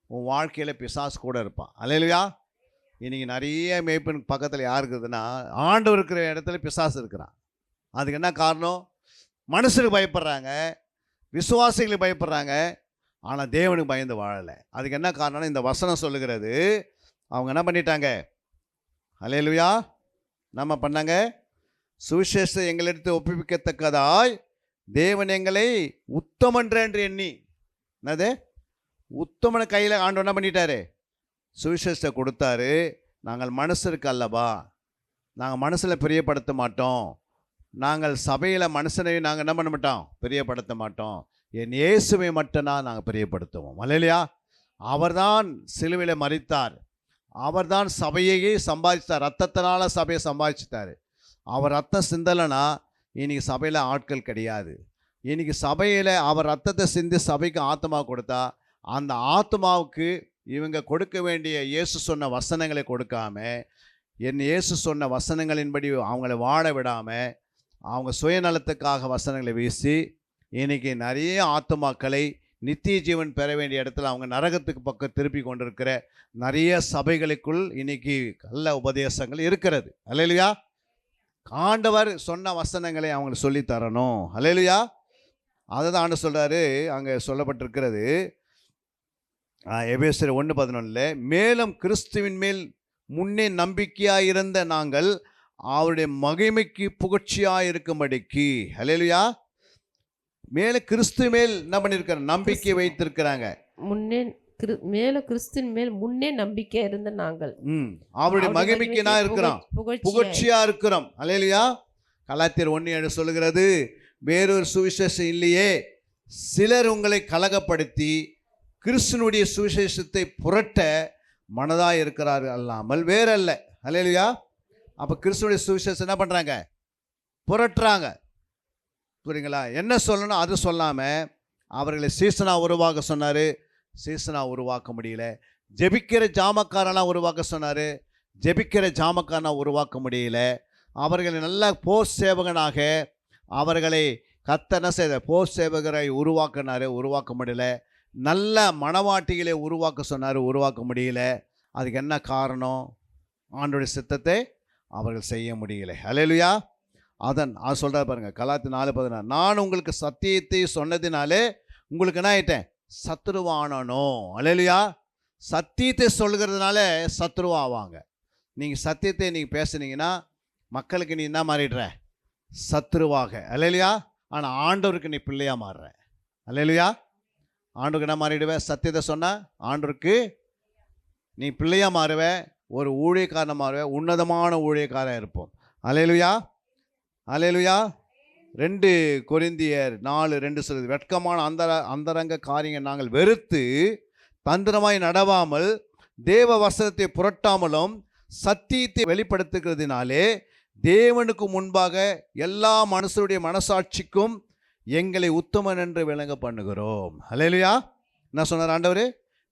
உன் வாழ்க்கையில் பிசாசு கூட இருப்பான். அல்லேலூயா. இன்றைக்கி நிறைய மேய்ப்பனுக்கு பக்கத்தில் யார் இருக்குதுன்னா ஆண்டவர் இருக்கிற இடத்துல பிசாசு இருக்கிறான். அதுக்கு என்ன காரணம்? மனுஷனுக்கு பயப்படுறாங்க, விசுவாசிகளுக்கு பயப்படுறாங்க, ஆனால் தேவனுக்கு பயந்து வாழலை. அதுக்கு என்ன காரணம்னா இந்த வசனம் சொல்லுகிறது. அவங்க என்ன பண்ணிட்டாங்க? அல்லேலூயா. நம்ம பண்ணாங்க, சுவிசேஷத்தை எங்களிடத்து ஒப்புவிக்கத்தக்கதாய் தேவன் எங்களை உத்தமன்ற என்று எண்ணி. என்னது? உத்தமன கையில் ஆண்டு என்ன பண்ணிட்டாரு? சுவிசேஷத்தை கொடுத்தாரு. நாங்கள் மனுஷருக்கு அல்லவா, நாங்கள் மனுஷனை பிரியப்படுத்த மாட்டோம், நாங்கள் சபையில் மனுஷனை நாங்கள் என்ன பண்ண மாட்டோம்? பிரியப்படுத்த மாட்டோம். என் இயேசுவை மட்டும்தான் நாங்கள் பிரியப்படுத்துவோம். அல்லேலூயா. அவர்தான் சிலுவையில் மரித்தார், அவர்தான் சபையையே சம்பாதித்தார், ரத்தத்தினால சபையை சம்பாதிச்சிட்டார். அவர் ரத்தம் சிந்தலைன்னா இன்றைக்கி சபையில் ஆட்கள் கிடையாது. இன்றைக்கி சபையில் அவர் ரத்தத்தை சிந்தி சபைக்கு ஆத்மா கொடுத்தா அந்த ஆத்மாவுக்கு இவங்க கொடுக்க வேண்டிய இயேசு சொன்ன வசனங்களை கொடுக்காம, என் இயேசு சொன்ன வசனங்களின்படி அவங்கள வாழ விடாமல் அவங்க சுயநலத்துக்காக வசனங்களை வீசி இன்றைக்கி நிறைய ஆத்மாக்களை நித்திய ஜீவன் பெற வேண்டிய இடத்துல அவங்க நரகத்துக்கு பக்கம் திருப்பி கொண்டிருக்கிற நிறைய சபைகளுக்குள் இன்றைக்கி நல்ல உபதேசங்கள் இருக்கிறது. அல்லேலூயா. ஆண்டவர் சொன்ன வசனங்களை அவங்களுக்கு சொல்லித்தரணும். அல்லேலூயா. அதை தான் ஆண்டு சொல்கிறாரு. அங்கே சொல்லப்பட்டிருக்கிறது எபேசியர் 1:11, மேலும் கிறிஸ்துவின் மேல் முன்னே நம்பிக்கையாக இருந்த நாங்கள் அவருடைய மகிமைக்கு புகழ்ச்சியாக இருக்கும்படிக்கு. அல்லேலூயா. மேலே கிறிஸ்து மேல் என்ன பண்ணியிருக்காங்க? நம்பிக்கை வைத்திருக்கிறாங்க. மேலும் கிறிஸ்துவின் மேல் முன்னே நம்பிக்கை இருந்த நாங்கள் அவருடைய மகிமைக்கு நான் இருக்கிறோம், புகழ்ச்சியா இருக்கிறோம். அல்லேலூயா. கலாத்தியர் 1:7 சொல்லுகிறது, வேறொரு சுவிசேஷம் இல்லையே, சிலர் உங்களை கலகப்படுத்தி கிறிஸ்துனுடைய சுவிசேஷத்தை புரட்ட மனதாக இருக்கிறார்கள் அல்லாமல் வேறல்ல. அல்லேலூயா. அப்போ கிறிஸ்துனுடைய சுவிசேஷம் என்ன பண்ணுறாங்க? புரட்டுறாங்க. புரியுங்களா? என்ன சொல்லணும் அது சொல்லாமல் அவர்களை சீசனாக உருவாக்க சொன்னார். சீசனாக உருவாக்க முடியல. ஜெபிக்கிற ஜாமக்காரனாக உருவாக்க சொன்னார். ஜெபிக்கிற ஜாமக்காரனாக உருவாக்க முடியல. அவர்களை நல்ல போர் சேவகனாக அவர்களை கர்த்தர் செய்த போர் சேவகரை உருவாக்கினார். உருவாக்க முடியல. நல்ல மனவாட்டிகளை உருவாக்க சொன்னார். உருவாக்க முடியல. அதுக்கு என்ன காரணம்? ஆண்டவருடைய சித்தத்தை அவர்கள் செய்ய முடியல. அல்லேலூயா. அது சொல்கிறார் பாருங்க, கலாத்தியர் 4:16, நான் உங்களுக்கு சத்தியத்தை சொன்னதினாலே உங்களுக்கு என்ன ஆயிட்டேன், சத்துருவானோ. அல்லேலூயா. சத்தியத்தை சொல்கிறதுனால சத்துருவாவாங்க. நீங்கள் சத்தியத்தை நீங்கள் பேசுனீங்கன்னா மக்களுக்கு நீ என்ன மாறிடுற, சத்துருவாக. அல்லேலூயா. ஆனால் ஆண்டவருக்கு நீ பிள்ளையாக மாறுற. அல்லேலூயா. ஆண்டவருக்கு என்ன மாறிடுவே, சத்தியத்தை சொன்னால் ஆண்டவருக்கு நீ பிள்ளையாக மாறுவ, ஒரு ஊழியக்காரனை மாறுவ, உன்னதமான ஊழியக்காரன் இருப்போம். அல்லேலூயா. அல்லேலூயா. 2 கொரிந்தியர் 4:2 சொல்லுது, வெட்கமான அந்தரங்க காரியங்கள் நாங்கள் வெறுத்து தந்திரமாய் நடவாமல் தேவ வசனத்தை புரட்டாமலும் சத்தியத்தை வெளிப்படுத்துகிறதுனாலே தேவனுக்கு முன்பாக எல்லா மனுஷருடைய மனசாட்சிக்கும் எங்களை உத்தமன் என்று விளங்க பண்ணுகிறோம். அல்லேலூயா. என்ன சொன்னார் ஆண்டவர்,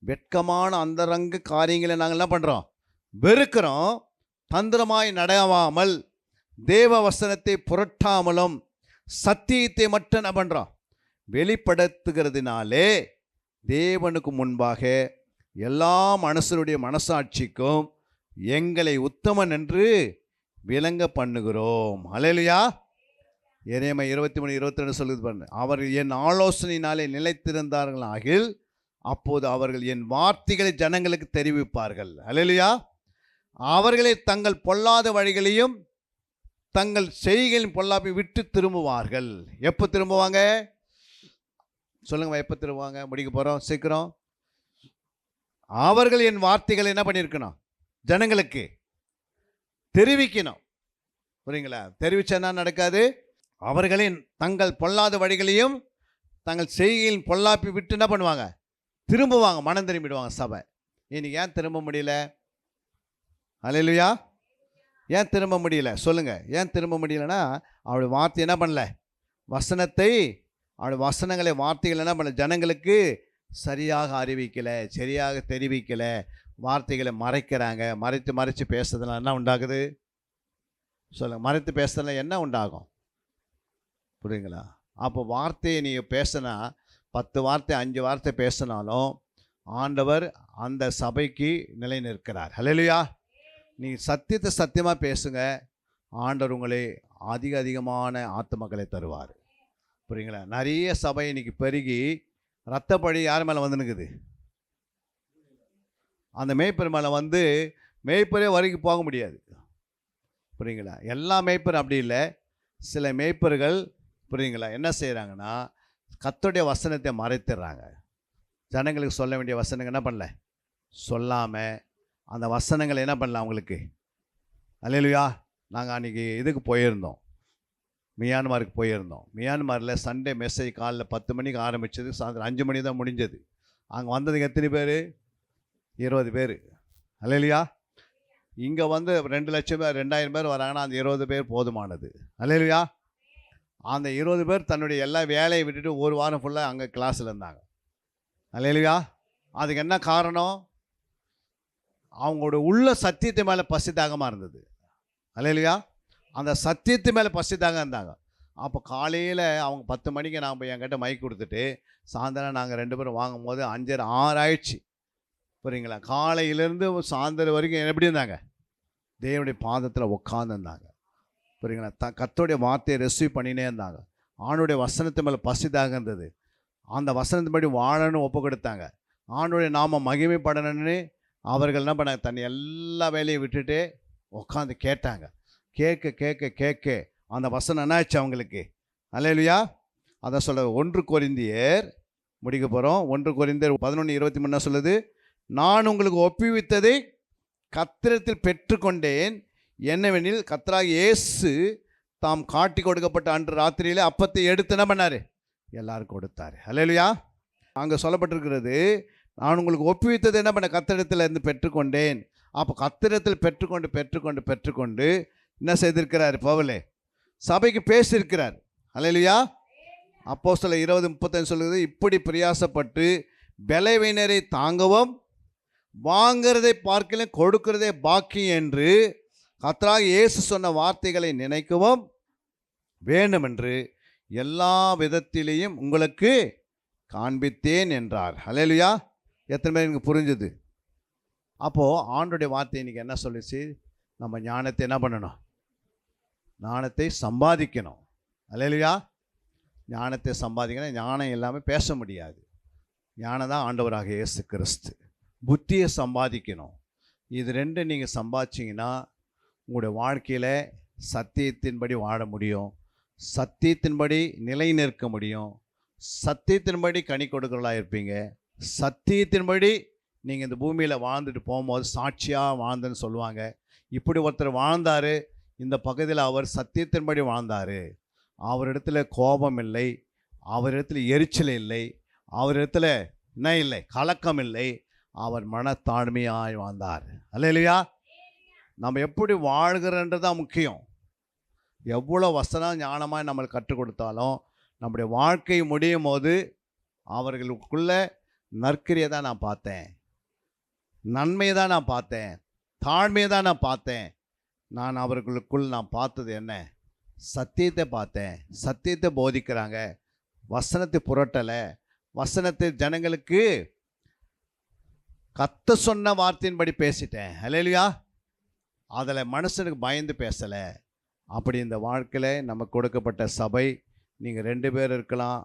வெட்கமான அந்தரங்க காரியங்களை நாங்கள் என்ன பண்ணுறோம், வெறுக்கிறோம். தந்திரமாய் நடவாமல் தேவ வசனத்தை புரட்டாமலும் சத்தியத்தை மட்டும் என்ன பண்ணுறோம், வெளிப்படுத்துகிறதுனாலே தேவனுக்கு முன்பாக எல்லா மனுஷருடைய மனசாட்சிக்கும் எங்களை உத்தமன் என்று விளங்க பண்ணுகிறோம். அல்லேலூயா. எரேமியா 23:22 சொல்லுது பாருங்க, அவர் என் ஆலோசனையினாலே நிலைத்திருந்தார்கள் ஆகில் அப்போது அவர்கள் என் வார்த்தைகளை ஜனங்களுக்கு தெரிவிப்பார்கள். அல்லேலூயா. அவர்களை தங்கள் பொல்லாத வழிகளையும் தங்கள் செய்கையின் பொல்லாப்பை விட்டு திரும்புவார்கள். எப்போ திரும்புவாங்க சொல்லுங்க, எப்போ திரும்புவாங்க? முடிக்க போகிறோம் சீக்கிரம். அவர்கள் என் வார்த்தைகளை என்ன பண்ணியிருக்கணும், ஜனங்களுக்கு தெரிவிக்கணும். புரியுங்களா? தெரிவிச்சா என்ன நடக்காது, அவர்களின் தங்கள் பொல்லாத வழிகளையும் தங்கள் செய்கையின் பொல்லாப்பை விட்டு என்ன பண்ணுவாங்க, திரும்புவாங்க, மனம் திரும்பிடுவாங்க சபை. இன்னைக்கு ஏன் திரும்ப முடியல? அல்லேலூயா. ஏன் திரும்ப முடியல சொல்லுங்க? ஏன் திரும்ப முடியலன்னா அவருடைய வார்த்தை என்ன பண்ணல, வசனத்தை, அவருடைய வசனங்களை வார்த்தைகள் என்ன பண்ணல, ஜனங்களுக்கு சரியாக அறிவிக்கலை, சரியாக தெரிவிக்கலை, வார்த்தைகளை மறைக்கிறாங்க. மறைத்து பேசுறதுனால என்ன உண்டாகுது சொல்லுங்க? மறைத்து பேசுறதுனால என்ன உண்டாகும்? புரியுங்களா? அப்போ வார்த்தையை நீங்கள் பேசினா 10 வார்த்தை 5 வார்த்தை பேசினாலும் ஆண்டவர் அந்த சபைக்கு நிலை நிற்கிறார். அல்லேலூயா. நீங்கள் சத்தியத்தை சத்தியமாக பேசுங்க, ஆண்டவர் உங்களை அதிகமான ஆத்துமக்களை தருவார். புரியுங்களா? நிறைய சபை இன்னைக்கு பெருகி ரத்தப்பழி யார் மேலே வந்துனுக்குது, அந்த மேய்ப்பர் மேலே வந்து மேய்ப்பரே வரைக்கும் போக முடியாது. புரியுங்களா? எல்லா மேய்ப்பரும் அப்படி இல்லை. சில மேய்ப்பர்கள் புரியுங்களா என்ன செய்கிறாங்கன்னா, கர்த்தருடைய வசனத்தை மறைத்துடுறாங்க. ஜனங்களுக்கு சொல்ல வேண்டிய வசனங்கள் என்ன பண்ணல, சொல்லாமல் அந்த வசனங்களை என்ன பண்ணலாம் அவங்களுக்கு. அல்லேலூயா. நாங்கள் அன்றைக்கி இதுக்கு போயிருந்தோம், மியான்மாருக்கு போயிருந்தோம். மியான்மாரில் சண்டே மெசேஜ் காலைல 10 மணிக்கு ஆரம்பித்தது, சாயந்தரம் 5 மணி தான் முடிஞ்சது. அங்கே வந்ததுக்கு எத்தனை பேர்? 20 பேர். அல்லேலூயா. இங்கே வந்து 2 லட்சம் பேர் 2000 பேர் வராங்கன்னா அந்த 20 பேர் போதுமானது. அல்லேலூயா. அந்த 20 பேர் தன்னுடைய எல்லா வேலையை விட்டுட்டு ஒரு வாரம் ஃபுல்லாக அங்கே கிளாஸில் இருந்தாங்க. அல்லேலூயா. அதுக்கு என்ன காரணம்? அவங்களோட உள்ள சத்தியத்து மேலே பசி தாகமாக இருந்தது. அல்லேலூயா. அந்த சத்தியத்து மேலே பசி தாகம் இருந்தாங்க. அப்போ காலையில் அவங்க 10 மணிக்கு நான் போய் என்கிட்ட மைக் கொடுத்துட்டு சாயந்தரம் நாங்கள் 2 பேரும் வாங்கும்போது 5 6 ஆயிடுச்சு. புரியுங்களா? காலையிலேருந்து சாயந்தரம் வரைக்கும் எப்படி இருந்தாங்க, தேவனுடைய பாதத்தில் உட்காந்துருந்தாங்க. புரியுங்களா? கர்த்தருடைய வார்த்தையை ரெசீவ் பண்ணினே இருந்தாங்க. ஆண்டுடைய வசனத்து மேலே பசி தாகம் இருந்தது. அந்த வசனத்தின்படி வாழணும்னு ஒப்பு கொடுத்தாங்க. ஆண்டுடைய நாம மகிமைப்படணும்னு அவர்கள் என்ன பண்ணாங்க, தன்னை எல்லா வேலையும் விட்டுட்டு உட்காந்து கேட்டாங்க. கேட்க கேட்க கேட்க அந்த வசனம் என்னாச்சு அவங்களுக்கு. அல்லேலூயா. அதை சொல்ல 1 கொரிந்தியர் முடிக்க போகிறோம். 1 கொரிந்தியர் 11:23 சொல்லுது, நான் உங்களுக்கு ஒப்புவித்ததை கர்த்தரிடத்தில் பெற்றுக்கொண்டேன், என்னவெனில் கர்த்தராகிய இயேசு தாம் காட்டி கொடுக்கப்பட்ட அன்று ராத்திரியிலே அப்பத்தை எடுத்து என்ன பண்ணார், எல்லாருக்கும் கொடுத்தார். அல்லேலூயா. அங்கே சொல்லப்பட்டிருக்கிறது, நான் உங்களுக்கு ஒப்புவித்தது என்ன பண்ண, கர்த்தரிடத்தில் இருந்து பெற்றுக்கொண்டேன். அப்போ கர்த்தரிடத்தில் பெற்றுக்கொண்டு என்ன செய்திருக்கிறார் பவுலே, சபைக்கு பேசியிருக்கிறார். அல்லேலூயா. அப்போஸ்தலர் 20:35 சொல்லுது, இப்படி பிரயாசப்பட்டு பலவீனரை தாங்கவும் வாங்கிறதை பார்க்கலும் கொடுக்கிறதே பாக்கி என்று கர்த்தராகிய இயேசு சொன்ன வார்த்தைகளை நினைக்கவும் வேண்டுமென்று எல்லா விதத்திலேயும் உங்களுக்கு காண்பித்தேன் என்றார். அல்லேலூயா. எத்தனை பேர் எனக்கு புரிஞ்சுது? அப்போது ஆண்டோடைய வார்த்தை இன்றைக்கி என்ன சொல்லிச்சு, நம்ம ஞானத்தை என்ன பண்ணணும், ஞானத்தை சம்பாதிக்கணும். அல்லேலூயா. ஞானத்தை சம்பாதிக்கணும். ஞானம் இல்லாமல் பேச முடியாது. ஞானம் தான் ஆண்டவராக இயேசு கிறிஸ்து. புத்தியை சம்பாதிக்கணும். இது ரெண்டும் நீங்கள் சம்பாதிச்சிங்கன்னா உங்களுடைய வாழ்க்கையில் சத்தியத்தின்படி வாழ முடியும், சத்தியத்தின்படி நிலை நிற்க முடியும், சத்தியத்தின்படி கனி கொடுக்கிறவர்களாக இருப்பீங்க. சத்தியத்தின்படி நீங்கள் இந்த பூமியில் வாழ்ந்துட்டு போகும்போது சாட்சியாக வாழ்ந்துன்னு சொல்லுவாங்க. இப்படி ஒருத்தர் வாழ்ந்தார், இந்த பகுதியில் அவர் சத்தியத்தின்படி வாழ்ந்தார், அவரிடத்துல கோபம் இல்லை, அவரிடத்துல எரிச்சல் இல்லை, அவரிடத்துல என்ன இல்லை, கலக்கம் இல்லை, அவர் மனத்தாழ்மையாய் வாழ்ந்தார். அல்லேலூயா. நம்ம எப்படி வாழ்கிறன்றது தான் முக்கியம். எவ்வளோ வசனம் ஞானமாக நம்மளுக்கு கற்றுக் கொடுத்தாலும் நம்முடைய வாழ்க்கை முடியும் போது அவர்களுக்குள்ள நற்கிரியை தான் நான் பார்த்தேன், நன்மையை தான் நான் பார்த்தேன், தாழ்மையை தான் நான் பார்த்தேன். நான் அவர்களுக்குள் நான் பார்த்தது என்ன? சத்தியத்தை பார்த்தேன். சத்தியத்தை போதிக்கிறாங்க, வசனத்தை புரட்டலை, வசனத்தை ஜனங்களுக்கு கத்த சொன்ன வார்த்தையின்படி பேசிட்டேன். அல்லேலூயா. அதில் மனுஷனுக்கு பயந்து பேசலை. அப்படி இந்த வாழ்க்கையில் நமக்கு கொடுக்கப்பட்ட சபை, நீங்கள் 2 பேர் இருக்கலாம்,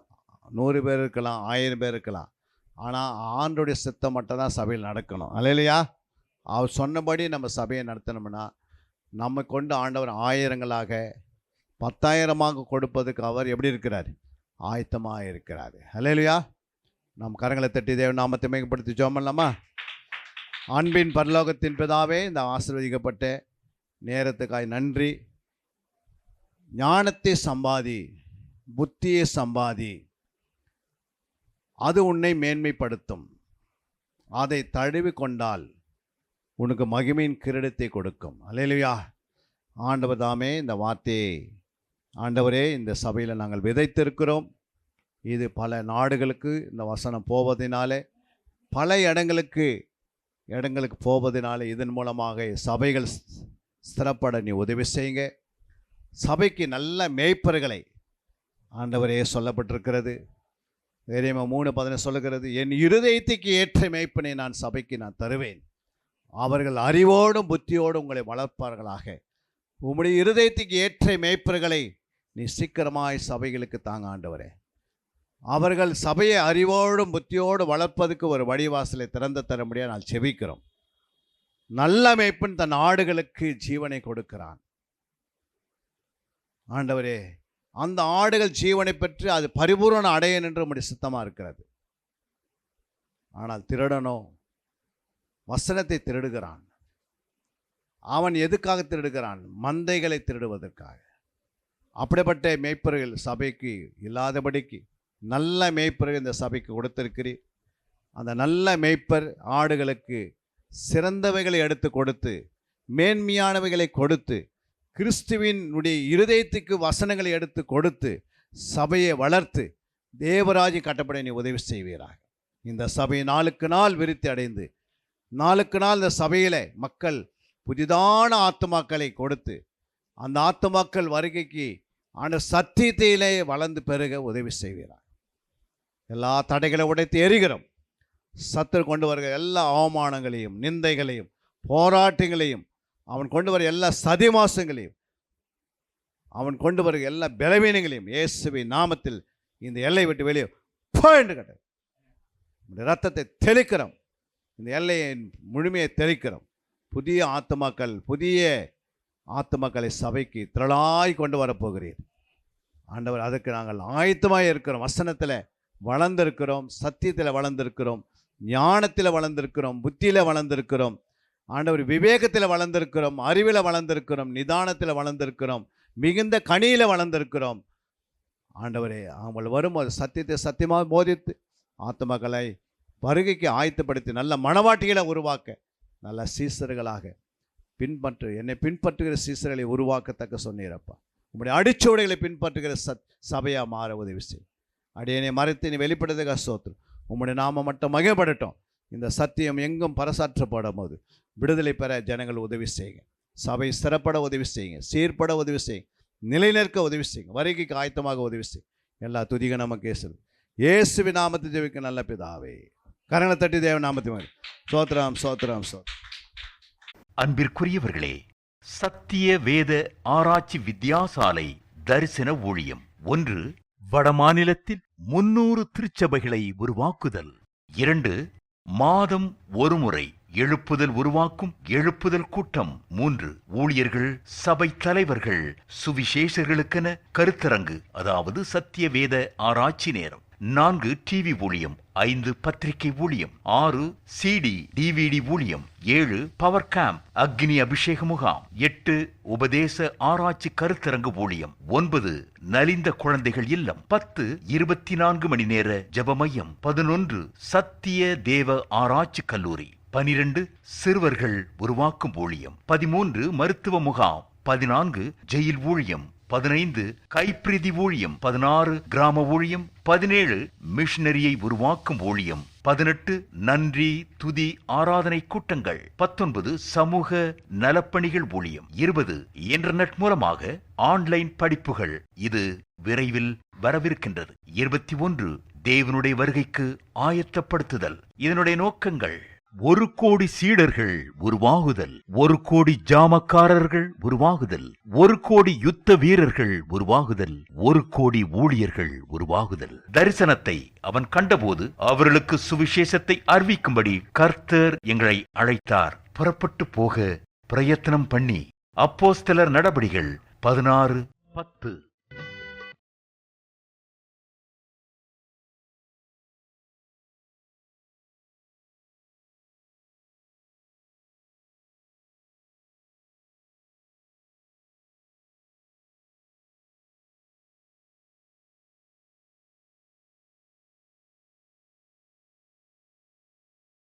100 பேர் இருக்கலாம், 1000 பேர் இருக்கலாம், ஆனால் ஆண்டோடைய சித்தம் மட்டும் தான் சபையில் நடக்கணும். அல்லேலூயா. அவர் சொன்னபடி நம்ம சபையை நடத்தணும்னா நம்ம கொண்டு ஆண்டவர் 1000களாக 10,000மாக கொடுப்பதுக்கு அவர் எப்படி இருக்கிறார்? ஆயத்தமாக இருக்கிறார். அல்லேலூயா. நம் கரங்களை தட்டி தேவ நாமத்தை மேம்படுத்தி ஜெபம் பண்ணலாமா? அன்பின் பரலோகத்தின் பிதாவே, இந்த ஆசீர்வதிக்கப்பட்ட நேரத்துக்காய் நன்றி. ஞானத்தை சம்பாதி, புத்தியை சம்பாதி, அது உன்னை மேன்மைப்படுத்தும். அதை தழுவி கொண்டால் உனக்கு மகிமையின் கிரீடத்தை கொடுக்கும். அல்லேலூயா. ஆண்டவர் தாமே இந்த வார்த்தையை ஆண்டவரே இந்த சபையில் நாங்கள் விதைத்திருக்கிறோம். இது பல நாடுகளுக்கு இந்த வசனம் போவதினாலே, பல இடங்களுக்கு போவதினாலே, இதன் மூலமாக சபைகள் ஸ்திரப்பட நீ உதவி செய்யுங்க. சபைக்கு நல்ல மேய்ப்பர்களை ஆண்டவரே சொல்லப்பட்டிருக்கிறது. எரேமியா 3:10 சொல்லுகிறது, என் இருதயத்துக்கு ஏற்ற மேய்ப்பனை நான் சபைக்கு நான் தருவேன், அவர்கள் அறிவோடும் புத்தியோடும் உங்களை வளர்ப்பார்களாக. உம்முடைய இருதயத்துக்கு ஏற்ற மேய்ப்பர்களை நீ சீக்கிரமாய் சபைகளுக்கு தாங்க ஆண்டவரே. அவர்கள் சபையை அறிவோடும் புத்தியோடு வளர்ப்பதற்கு ஒரு வழிவாசலை திறந்து தர முடியாது நான் செபிக்கிறோம். நல்ல மேய்ப்பன் தன் ஆடுகளுக்கு ஜீவனை கொடுக்கிறான். ஆண்டவரே, அந்த ஆடுகள் ஜீவனை பெற்று அது பரிபூரண அடையன் என்று உம்முடைய சித்தமாக இருக்கிறது. ஆனால் திருடனோ வசனத்தை திருடுகிறான். அவன் எதுக்காக திருடுகிறான்? மந்தைகளை திருடுவதற்காக. அப்படிப்பட்ட மேய்ப்பர்கள் சபைக்கு இல்லாதபடிக்கு நல்ல மேய்ப்பர்கள் இந்த சபைக்கு கொடுத்திருக்கிறீர். அந்த நல்ல மேய்ப்பர் ஆடுகளுக்கு சிறந்தவைகளை எடுத்து கொடுத்து, மேன்மையானவைகளை கொடுத்து, கிறிஸ்துவினுடைய இருதயத்துக்கு வசனங்களை எடுத்து கொடுத்து சபையை வளர்த்து தேவராஜ்ய கட்டப்பட நீ உதவி செய்வீராக. இந்த சபை நாளுக்கு நாள் விருத்தி அடைந்து, நாளுக்கு நாள் இந்த சபையில் மக்கள் புதிதான ஆத்துமாக்களை கொடுத்து, அந்த ஆத்துமாக்கள் வருகைக்கு ஆன சத்தியத்திலே வளர்ந்து பெருக உதவி செய்வீராக. எல்லா தடைகளை உடைத்து எரிகிறோம். சத்துரு கொண்டு வருகிற எல்லா அவமானங்களையும், நிந்தைகளையும், போராட்டங்களையும், அவன் கொண்டு வர எல்லா சதிமாசங்களையும், அவன் கொண்டு வருகிற எல்லா பலவீனங்களையும் இயேசுவின் நாமத்தில் இந்த எல்லை விட்டு வெளியே என்று கட்ட இரத்தத்தை தெளிக்கிறோம். இந்த எல்லையை முழுமையை தெளிக்கிறோம். புதிய ஆத்துமாக்களை சபைக்கு திரளாய் கொண்டு வரப்போகிறீர் ஆண்டவர். அதுக்கு நாங்கள் ஆயத்தமாக இருக்கிறோம். வசனத்தில் வளர்ந்திருக்கிறோம், சத்தியத்தில் வளர்ந்திருக்கிறோம், ஞானத்தில் வளர்ந்திருக்கிறோம், புத்தியில் வளர்ந்திருக்கிறோம் ஆண்டவர், விவேகத்தில் வளர்ந்திருக்கிறோம், அறிவில் வளர்ந்திருக்கிறோம், நிதானத்தில் வளர்ந்திருக்கிறோம், மிகுந்த கனியில் வளர்ந்திருக்கிறோம் ஆண்டவரே. அவங்க வரும்போது சத்தியத்தை சத்தியமாக போதித்து ஆத்துமக்களை வருகைக்கு ஆயத்தப்படுத்தி நல்ல மனவாட்டிகளை உருவாக்க, நல்ல சீசர்களாக என்னை பின்பற்றுகிற சீசர்களை உருவாக்கத்தக்க சொன்னீரப்பா. உங்களுடைய அடிச்சுவடைகளை பின்பற்றுகிற சபையாக மாற உதவி செய். அடியனை மறைத்து நீ வெளிப்படுத்துக ஸ்தோத்திரம். உங்களுடைய நாம மட்டும் மகிழப்படட்டும். இந்த சத்தியம் எங்கும் பரசாற்றப்படும் போது விடுதலை பெற ஜனங்கள் உதவி செய்யுங்க. சபை சிறப்பட உதவி செய்யுங்க, சீர்பட உதவி செய்யுங்க, நிலைநிற்க உதவி செய்யுங்க, வருகைக்கு ஆயத்தமாக உதவி செய்யுங்க. எல்லா துதிக நமக்கு இயேசுவின் நாமத்தை ஜெபிக்க நல்ல பிதாவே. கரங்களை தட்டி தேவ நாமத்தை சோத்திரம் சோத்திரம் சோத்திரம். அன்பிற்குரியவர்களே, சத்திய வேத ஆராய்ச்சி வித்தியாசாலை தரிசன ஊழியம். 1. வடமாநிலத்தில் 300 திருச்சபைகளை உருவாக்குதல். 2. மாதம் ஒருமுறை எழுப்புதல் உருவாக்கும் எழுப்புதல் கூட்டம். 3. ஊழியர்கள், சபை தலைவர்கள், சுவிசேஷர்களுக்கென கருத்தரங்கு, அதாவது சத்திய வேத ஆராய்ச்சி நேரம். 4. டிவி ஊழியம். 5. பத்திரிகை ஊழியம். 6. CD DVD ஊழியம். 7. பவர் கேம்ப் அக்னி அபிஷேக முகாம். 8. உபதேச ஆராய்ச்சி கருத்தரங்கு ஊழியம். 9. நலிந்த குழந்தைகள் இல்லம். 10. 24 மணி நேர ஜெப மையம். 11. சத்திய தேவ ஆராய்ச்சி கல்லூரி. 12. சிறுவர்கள் உருவாக்கும் ஊழியம். 13. மருத்துவ முகாம். 14. ஜெயில் ஊழியம். 15. கைப்பிரதி ஊழியம். 16. கிராம ஊழியம். 17. மிஷனரியை உருவாக்கும் ஊழியம். 18. நன்றி துதி ஆராதனை கூட்டங்கள். 19. சமூக நலப்பணிகள் ஊழியம். 20. இன்டர்நெட் மூலமாக ஆன்லைன் படிப்புகள். இது விரைவில் வரவிருக்கின்றது. 21. தேவனுடைய வருகைக்கு ஆயத்தப்படுத்துதல். இதனுடைய நோக்கங்கள்: 1 கோடி சீடர்கள் உருவாகுதல், 1 கோடி ஜாமக்காரர்கள் உருவாகுதல், 1 கோடி யுத்த வீரர்கள் உருவாகுதல், 1 கோடி ஊழியர்கள் உருவாகுதல். தரிசனத்தை அவன் கண்டபோது அவர்களுக்கு சுவிசேஷத்தை அறிவிக்கும்படி கர்த்தர் எங்களை அழைத்தார். புறப்பட்டு போக பிரயத்தனம் பண்ணி. அப்போஸ்தலர் நடபடிகள் 16:10.